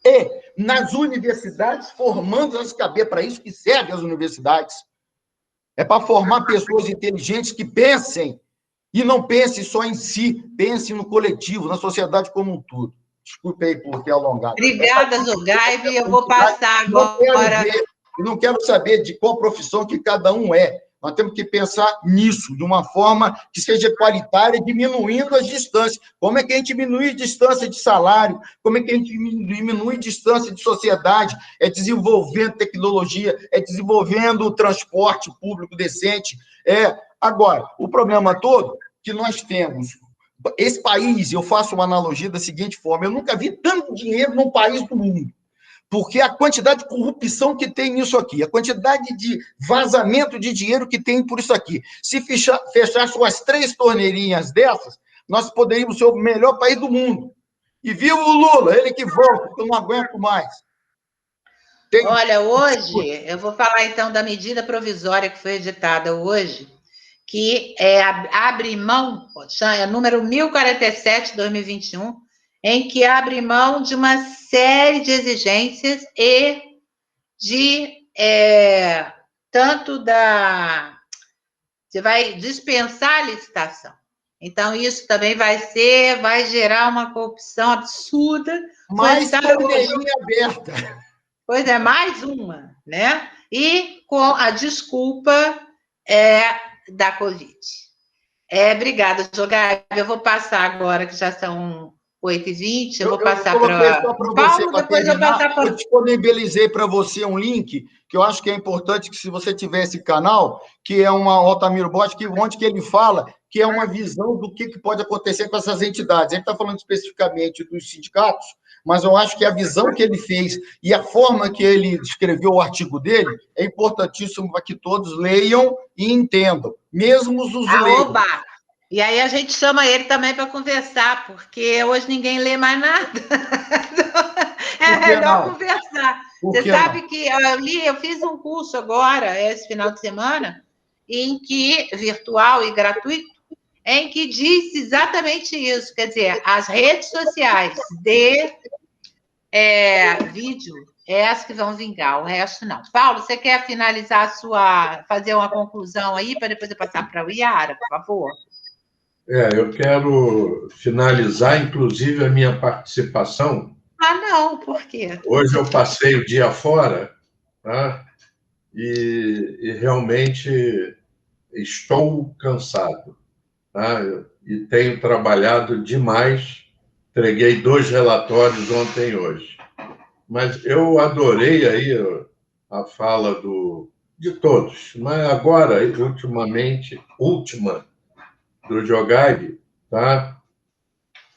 e nas universidades, formando as cabeças para isso que servem as universidades. É para formar pessoas inteligentes que pensem, e não pensem só em si, pensem no coletivo, na sociedade como um todo. Desculpe aí por ter alongado. Obrigada, Zogaib. Eu vou passar agora. Eu não quero saber de qual profissão que cada um é. Nós temos que pensar nisso, de uma forma que seja igualitária, diminuindo as distâncias. Como é que a gente diminui a distância de salário? Como é que a gente diminui a distância de sociedade? É desenvolvendo tecnologia, é desenvolvendo o transporte público decente. Agora, o problema todo que nós temos, esse país, eu faço uma analogia da seguinte forma: eu nunca vi tanto dinheiro num país do mundo. Porque a quantidade de corrupção que tem nisso aqui, a quantidade de vazamento de dinheiro que tem por isso aqui. Se fechasse umas 3 torneirinhas dessas, nós poderíamos ser o melhor país do mundo. E viva o Lula, ele que volta, porque eu não aguento mais. Olha, hoje, eu vou falar então da medida provisória que foi editada hoje, que abre mão, é número 1047/2021, em que abre mão de uma série de exigências e de tanto você vai dispensar a licitação. Então, isso também vai gerar uma corrupção absurda. Mais torneirinha aberta. Pois é, mais uma, né? E com a desculpa da Covid. Obrigada, Zogaib. Eu vou passar agora, que já são 8h20, eu vou passar para o Paulo, depois eu passar para... Eu disponibilizei para você um link, que eu acho que é importante, que se você tiver esse canal, que é uma Altamiro Bot, onde que ele fala que é uma visão do que pode acontecer com essas entidades. Ele está falando especificamente dos sindicatos, mas eu acho que a visão que ele fez e a forma que ele escreveu o artigo dele é importantíssimo para que todos leiam e entendam, mesmo os leigos. E aí a gente chama ele também para conversar, porque hoje ninguém lê mais nada. É melhor conversar. Você sabe que eu fiz um curso agora, esse final de semana, virtual e gratuito, em que disse exatamente isso. Quer dizer, as redes sociais de vídeo, as que vão vingar, o resto não. Paulo, você quer finalizar fazer uma conclusão aí, para depois eu passar para o Iara, por favor? Eu quero finalizar, inclusive, a minha participação. Ah, não, por quê? Hoje eu passei o dia fora, tá? e realmente estou cansado, tá? E tenho trabalhado demais. Entreguei 2 relatórios ontem e hoje. Mas eu adorei aí a fala de todos. Mas agora, última do Jogag, tá?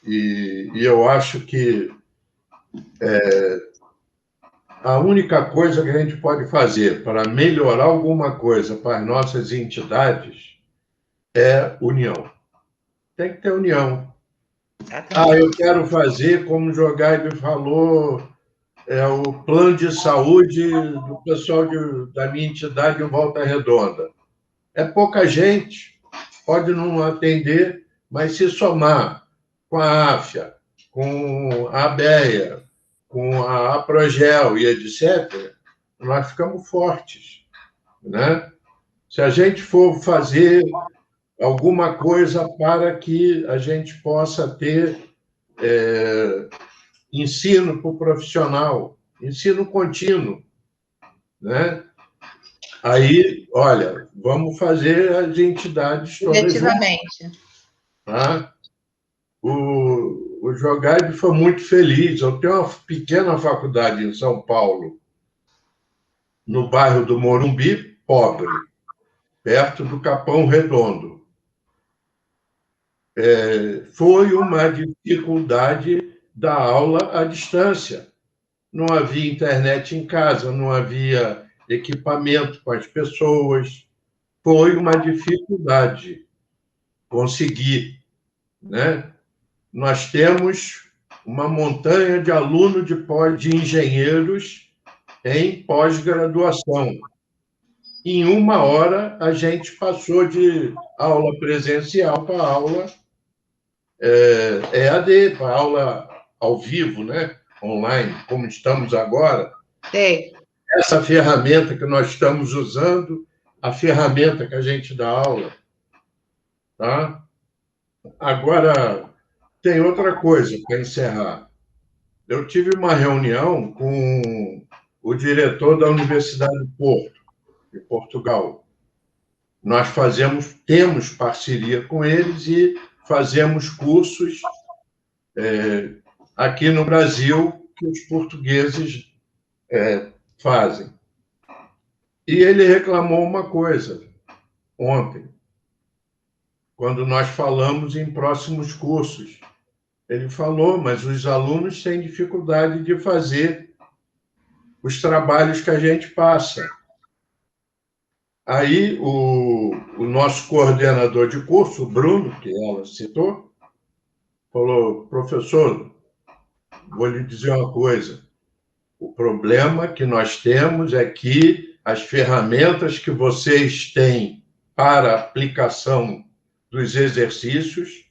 E eu acho que a única coisa que a gente pode fazer para melhorar alguma coisa para as nossas entidades é união. Tem que ter união. Eu quero fazer, como o Jogaibe falou, o plano de saúde do pessoal da minha entidade em Volta Redonda. É pouca gente, pode não atender, mas se somar com a AFIA, com a ABEA, com a Aprogel e etc., nós ficamos fortes, né? Se a gente for fazer alguma coisa para que a gente possa ter ensino para o profissional, ensino contínuo, né? Aí, olha, vamos fazer as entidades todas Efetivamente. Tá? O Jogaibe foi muito feliz. Eu tenho uma pequena faculdade em São Paulo, no bairro do Morumbi, pobre, perto do Capão Redondo. Foi uma dificuldade da aula à distância. Não havia internet em casa, não havia equipamento com as pessoas. Foi uma dificuldade conseguir, né? Nós temos uma montanha de alunos de engenheiros em pós-graduação. Em 1 hora, a gente passou de aula presencial para aula EAD, para aula ao vivo, né? Online, como estamos agora. Sei. Essa ferramenta que nós estamos usando, a ferramenta que a gente dá aula. Tá? Agora, tem outra coisa para encerrar. Eu tive uma reunião com o diretor da Universidade do Porto, de Portugal. Nós temos parceria com eles e fazemos cursos aqui no Brasil que os portugueses fazem. E ele reclamou uma coisa ontem, quando nós falamos em próximos cursos. Ele falou, mas os alunos têm dificuldade de fazer os trabalhos que a gente passa. Aí, o nosso coordenador de curso, o Bruno, que ela citou, falou, professor, vou lhe dizer uma coisa, o problema que nós temos é que as ferramentas que vocês têm para a aplicação dos exercícios,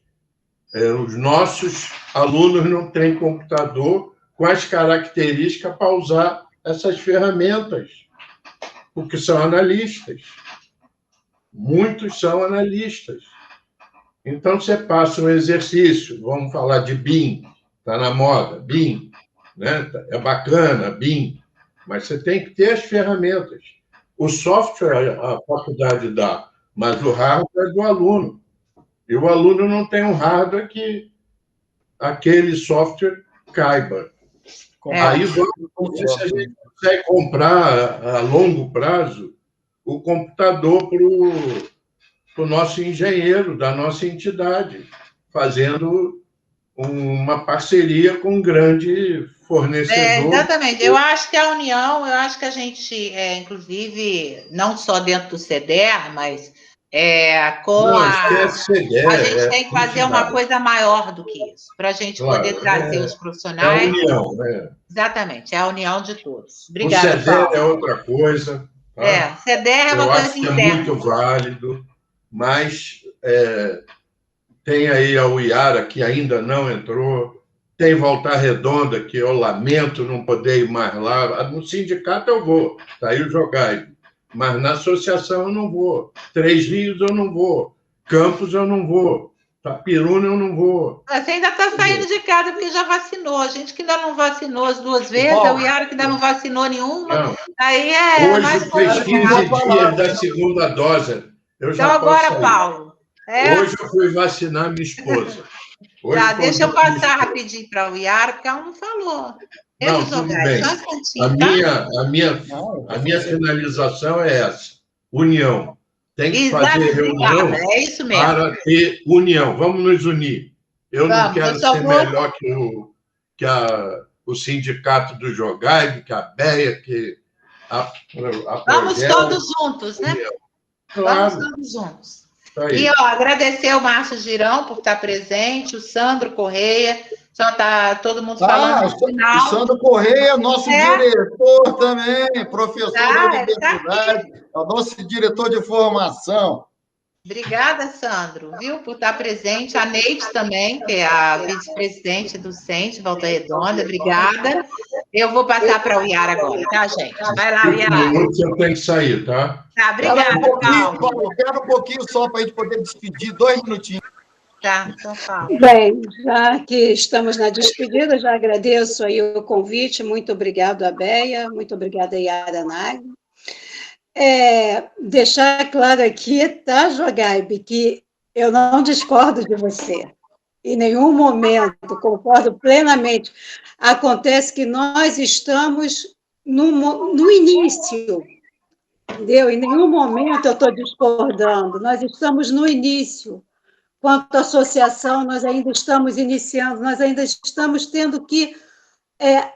os nossos alunos não têm computador com as características para usar essas ferramentas, porque são analistas. Muitos são analistas. Então, você passa um exercício, vamos falar de BIM, está na moda, BIM, né? É bacana, BIM, mas você tem que ter as ferramentas. O software a faculdade dá, mas o hardware é do aluno. E o aluno não tem um hardware que aquele software caiba. Aí vamos ver se a gente consegue comprar a longo prazo o computador para o nosso engenheiro da nossa entidade, fazendo uma parceria com um grande fornecedor. Exatamente. Eu acho que a união, eu acho que a gente, inclusive, não só dentro do CEDER, mas a gente tem que fazer uma coisa maior do que isso, para a gente poder trazer os profissionais. É a união, né? Exatamente, é a união de todos. Obrigada, o CEDER é outra coisa. Tá? O CEDER é uma coisa interna. É muito válido, mas tem aí a UIARA, que ainda não entrou, tem Volta Redonda, que eu lamento não poder ir mais lá. No sindicato eu vou, está aí o Jogaibe. Mas na associação eu não vou. 3 Rios eu não vou. Campos eu não vou. Tapiruna eu não vou. Você ainda está saindo de casa porque já vacinou. A gente que ainda não vacinou as 2 vezes, o Iara que ainda não vacinou nenhuma. Não. Aí é Hoje mais fez 15 complicado. dias da segunda dose. Eu já Então, agora, posso sair. Paulo. Hoje eu fui vacinar minha esposa. Hoje Tá, deixa eu passar rapidinho para o Iara, porque ela não falou. Não, tudo bem. A minha finalização é essa. União. Tem que fazer reunião é isso mesmo. para ter união. Vamos nos unir. Eu não quero ser melhor que o sindicato do Jogaib, que a BEA, que a Vamos todos juntos, né? Claro. Vamos todos juntos. E agradecer ao Márcio Girão por estar presente, o Sandro Correia, só está todo mundo falando no final. O Sandro Correia, nosso diretor também, professor da universidade, é o nosso diretor de formação. Obrigada, Sandro, viu, por estar presente. A Neide também, que é a vice-presidente do CENTE, Volta Redonda, obrigada. Eu vou passar para o Iara agora, tá, gente? Vai lá, Iara. Eu tenho que sair, tá? Tá, obrigada, Paulo. Espera um pouquinho só para a gente poder despedir, 2 minutinhos. Tá, então fala. Bem, já que estamos na despedida, já agradeço aí o convite, muito obrigado a Beia, muito obrigada a Iara Nagli. Deixar claro aqui, tá, Jogaib, que eu não discordo de você, em nenhum momento, concordo plenamente. Acontece que nós estamos no início, entendeu? Em nenhum momento eu estou discordando, nós estamos no início. Quanto à associação, nós ainda estamos iniciando, nós ainda estamos tendo que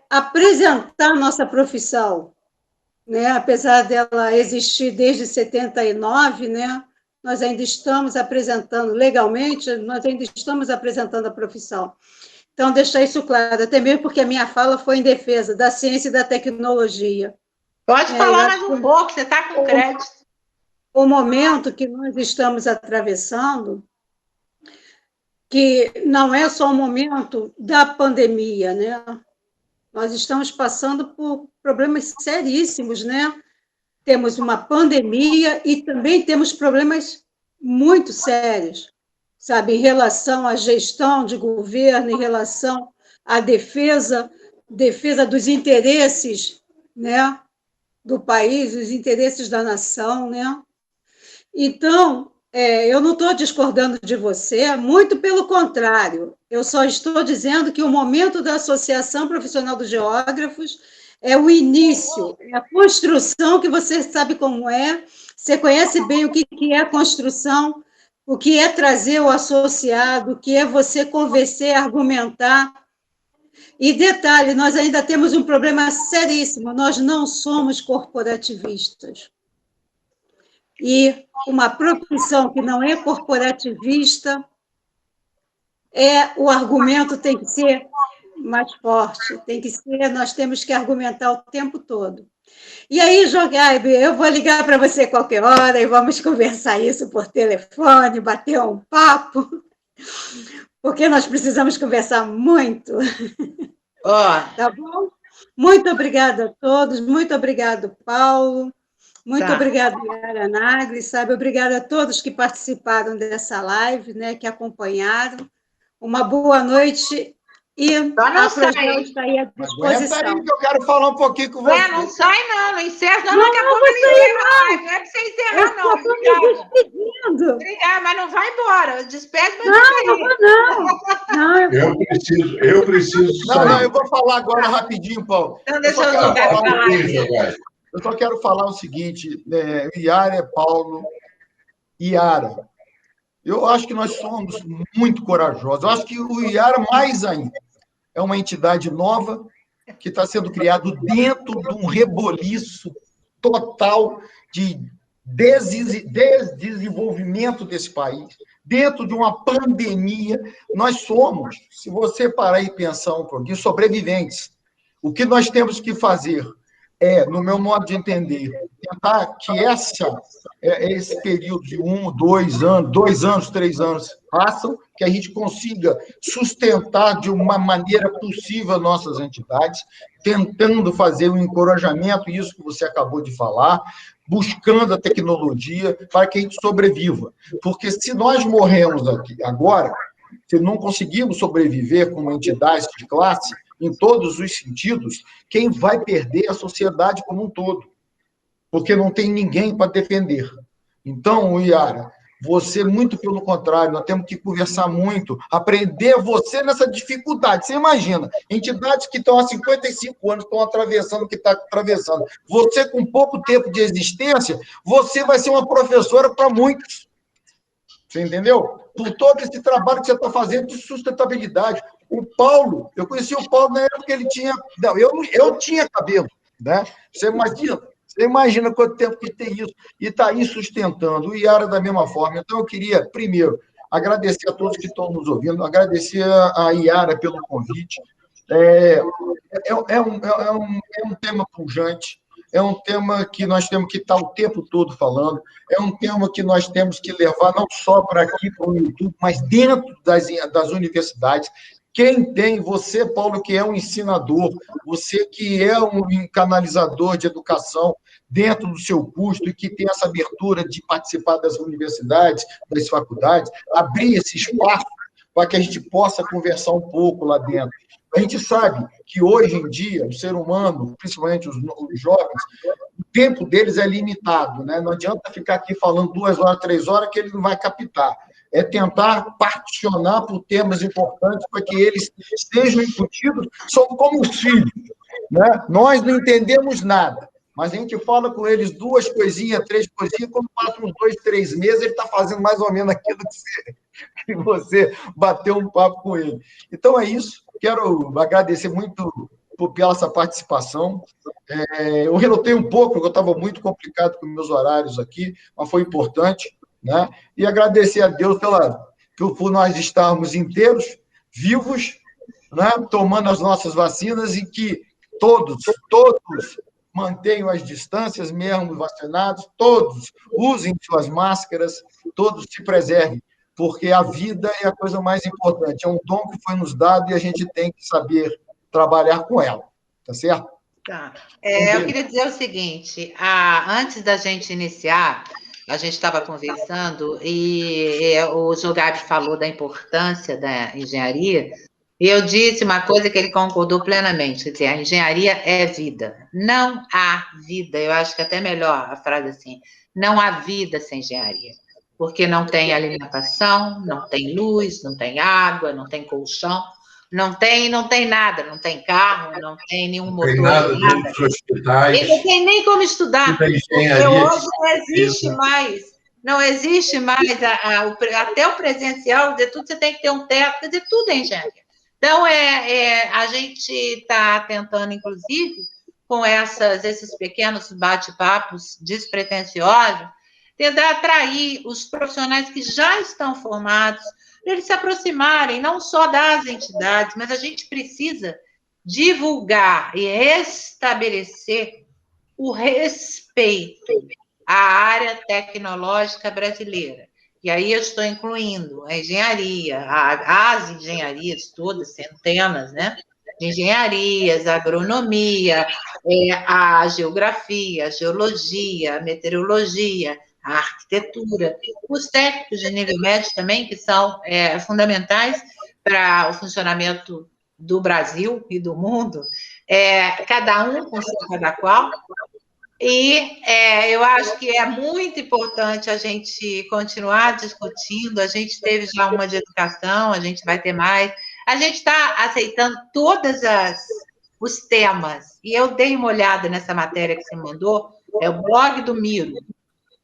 apresentar nossa profissão, né? Apesar dela existir desde 79, né? Nós ainda estamos apresentando, legalmente, nós ainda estamos apresentando a profissão. Então, deixar isso claro, até mesmo porque a minha fala foi em defesa da ciência e da tecnologia. Pode falar mais um pouco, você está com crédito. O momento que nós estamos atravessando, que não é só o momento da pandemia, né? Nós estamos passando por problemas seríssimos, né? Temos uma pandemia e também temos problemas muito sérios, sabe, em relação à gestão de governo, em relação à defesa dos interesses, né, do país, dos interesses da nação, né? Então, eu não estou discordando de você, muito pelo contrário, eu só estou dizendo que o momento da Associação Profissional dos Geógrafos é o início, é a construção, que você sabe como é, você conhece bem o que é a construção, o que é trazer o associado, o que é você convencer, argumentar. E detalhe, nós ainda temos um problema seríssimo, nós não somos corporativistas. E uma profissão que não é corporativista, o argumento tem que ser mais forte, nós temos que argumentar o tempo todo. E aí, Jogaib, eu vou ligar para você qualquer hora e vamos conversar isso por telefone, bater um papo, porque nós precisamos conversar muito. Tá bom? Muito obrigada a todos, muito obrigado, Paulo. Muito obrigada, Iara Nagli, sabe? Obrigada a todos que participaram dessa live, né, que acompanharam. Uma boa noite e a Progel está aí à disposição. Aguenta aí que eu quero falar um pouquinho com você. Não sai não encerra, não, daqui a pouco eu encerro a live. Não é para você encerrar, não. Eu estou me despedindo. Obrigada, mas não vai embora. Despede, mas não. Eu preciso sair. Não, eu vou falar agora rapidinho, Paulo. Então, deixa eu falar. Eu só quero falar o seguinte, Iara é Paulo, Iara. Eu acho que nós somos muito corajosos. Eu acho que o Iara, mais ainda, é uma entidade nova que está sendo criado dentro de um reboliço total de desdesenvolvimento desse país, dentro de uma pandemia. Nós somos, se você parar e pensar um pouquinho, sobreviventes. O que nós temos que fazer no meu modo de entender, tentar que esse período de 1, 2 anos, 3 anos passam, que a gente consiga sustentar de uma maneira possível nossas entidades, tentando fazer um encorajamento, isso que você acabou de falar, buscando a tecnologia para que a gente sobreviva. Porque se nós morremos aqui agora, se não conseguimos sobreviver como entidades de classe, em todos os sentidos, quem vai perder é a sociedade como um todo, porque não tem ninguém para defender. Então, Iara, você, muito pelo contrário, nós temos que conversar muito, aprender você nessa dificuldade. Você imagina, entidades que estão há 55 anos, estão atravessando o que está atravessando. Você, com pouco tempo de existência, você vai ser uma professora para muitos. Você entendeu? Por todo esse trabalho que você está fazendo de sustentabilidade. O Paulo, eu conheci o Paulo na época que ele tinha... Não, eu tinha cabelo, né? Você imagina quanto tempo que tem isso. E está aí sustentando. O Iara da mesma forma. Então, eu queria, primeiro, agradecer a todos que estão nos ouvindo, agradecer a Iara pelo convite. É um tema pujante, é um tema que nós temos que estar o tempo todo falando, é um tema que nós temos que levar não só para aqui, para o YouTube, mas dentro das universidades. Quem tem, você, Paulo, que é um ensinador, você que é um canalizador de educação dentro do seu curso e que tem essa abertura de participar das universidades, das faculdades, abrir esse espaço para que a gente possa conversar um pouco lá dentro. A gente sabe que, hoje em dia, o ser humano, principalmente os jovens, o tempo deles é limitado, né? Não adianta ficar aqui falando 2 horas, 3 horas, que ele não vai captar. É tentar particionar por temas importantes para que eles sejam incutidos, são como os filhos, né? Nós não entendemos nada, mas a gente fala com eles 2 coisinhas, 3 coisinhas, quando passam uns 2, 3 meses, ele está fazendo mais ou menos aquilo que você bateu um papo com ele. Então, é isso. Quero agradecer muito pela essa participação. Eu relutei um pouco, porque eu estava muito complicado com meus horários aqui, mas foi importante, né? E agradecer a Deus por nós estarmos inteiros, vivos, né? Tomando as nossas vacinas e que todos mantenham as distâncias, mesmo vacinados, todos usem suas máscaras, todos se preservem, porque a vida é a coisa mais importante, é um dom que foi nos dado e a gente tem que saber trabalhar com ela, tá certo? Tá. Eu queria dizer o seguinte, antes da gente iniciar, a gente estava conversando e o Jogabi falou da importância da engenharia, e eu disse uma coisa que ele concordou plenamente, quer dizer, a engenharia é vida. Não há vida, eu acho que até melhor a frase assim, não há vida sem engenharia, porque não tem alimentação, não tem luz, não tem água, não tem colchão, não tem nada, não tem carro, não tem nenhum motor. Não tem nada dentro dos hospitais. E não tem nem como estudar, porque hoje não existe mais até o presencial, de tudo você tem que ter um teto, quer dizer, tudo é engenharia. Então, a gente está tentando, inclusive, com esses pequenos bate-papos despretensiosos, tentar atrair os profissionais que já estão formados, para eles se aproximarem, não só das entidades, mas a gente precisa divulgar e estabelecer o respeito à área tecnológica brasileira. E aí eu estou incluindo a engenharia, as engenharias todas, centenas, né? De engenharias, a agronomia, a geografia, a geologia, a meteorologia, a arquitetura, os técnicos de nível médio também, que são fundamentais para o funcionamento do Brasil e do mundo, cada um com seu cada qual. E eu acho que é muito importante a gente continuar discutindo. A gente teve já uma de educação, a gente vai ter mais. A gente está aceitando todos os temas. E eu dei uma olhada nessa matéria que você mandou, é o blog do Miro,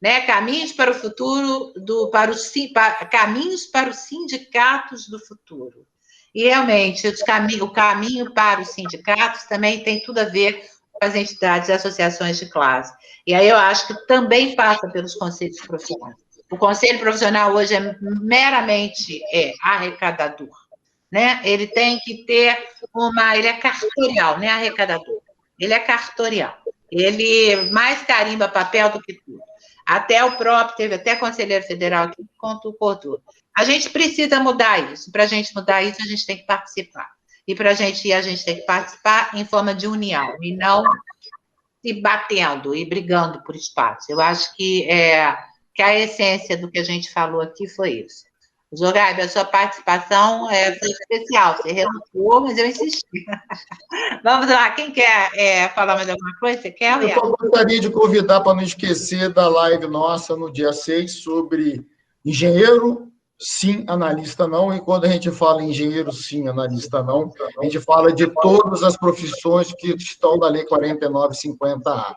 né? Caminhos para o futuro, caminhos para os sindicatos do futuro. E realmente, o caminho para os sindicatos também tem tudo a ver com as entidades e associações de classe. E aí eu acho que também passa pelos conselhos profissionais. O conselho profissional hoje é meramente arrecadador, né? Ele tem que ter ele é cartorial, não é arrecadador, ele é cartorial. Ele mais carimba papel do que tudo. Até o próprio, teve até conselheiro federal aqui que contou tudo. A gente precisa mudar isso. Para a gente mudar isso, a gente tem que participar. E para a gente ir, a gente tem que participar em forma de união, e não se batendo e brigando por espaço. Eu acho que a essência do que a gente falou aqui foi isso. Jogaib, a sua participação foi especial. Você relutou, mas eu insisti. Vamos lá, quem quer falar mais alguma coisa? Você quer, Eu só gostaria de convidar para não esquecer da live nossa no dia 6 sobre engenheiro, sim, analista não. E quando a gente fala em engenheiro, sim, analista não, a gente fala de todas as profissões que estão na Lei 4950A,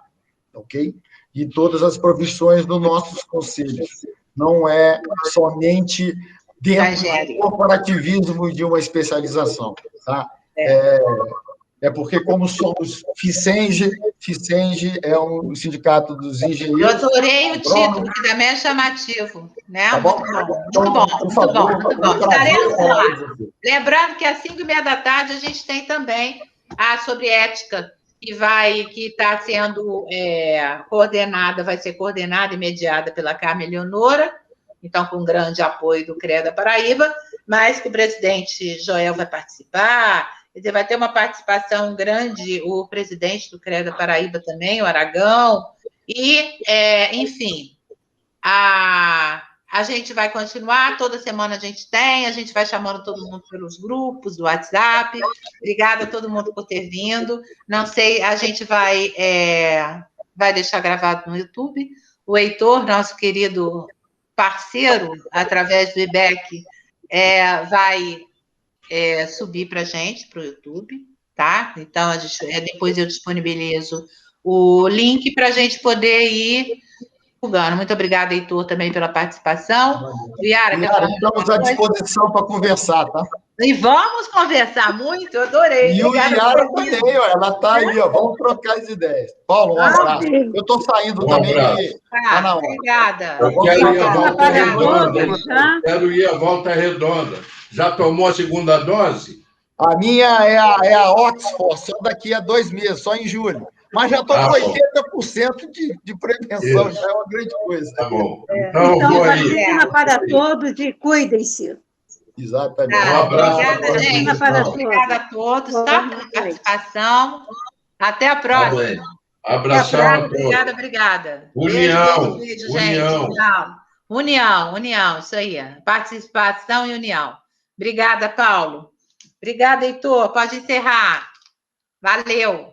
ok? E todas as profissões dos nossos conselhos. Não é somente dentro do corporativismo de uma especialização, tá? Porque, como somos FICENGE é um sindicato dos engenheiros. Eu adorei o título, que também é chamativo, né? Tá bom? Muito bom. Estaremos lá. Lembrando que às 5h30 a gente tem também a sobre ética, que está sendo coordenada, vai ser coordenada e mediada pela Carmen Eleonora, então com grande apoio do CREA da Paraíba, mas que o presidente Joel vai participar. Quer dizer, vai ter uma participação grande, o presidente do CREA da Paraíba também, o Aragão, e, enfim, a gente vai continuar, toda semana a gente vai chamando todo mundo pelos grupos do WhatsApp. Obrigada a todo mundo por ter vindo. Não sei, a gente vai deixar gravado no YouTube. O Heitor, nosso querido parceiro, através do IBEC, vai subir para a gente, para o YouTube, tá? Então, depois eu disponibilizo o link para a gente poder ir divulgando. Muito obrigada, Heitor, também pela participação. Yara, estamos à disposição para conversar, tá? E vamos conversar muito, eu adorei. E o Yara também, ela está aí, ó, vamos trocar as ideias. Paulo, um abraço. Eu estou saindo também. Obrigada. Eu quero ir à volta redonda. Quero ir à volta redonda. Já tomou a segunda dose? A minha é a Oxford, só daqui a 2 meses, só em julho. Mas já estou com 80% de prevenção, já é uma grande coisa. Tá bom. Então vacina para todos e cuidem-se. Exatamente. Um abraço. Obrigada, gente. Obrigada a todos, tá? Pela participação. Até a próxima. Abração a todos. Obrigada. União. Beijo, gente. União, isso aí. Participação e união. Obrigada, Paulo. Obrigada, Heitor. Pode encerrar. Valeu.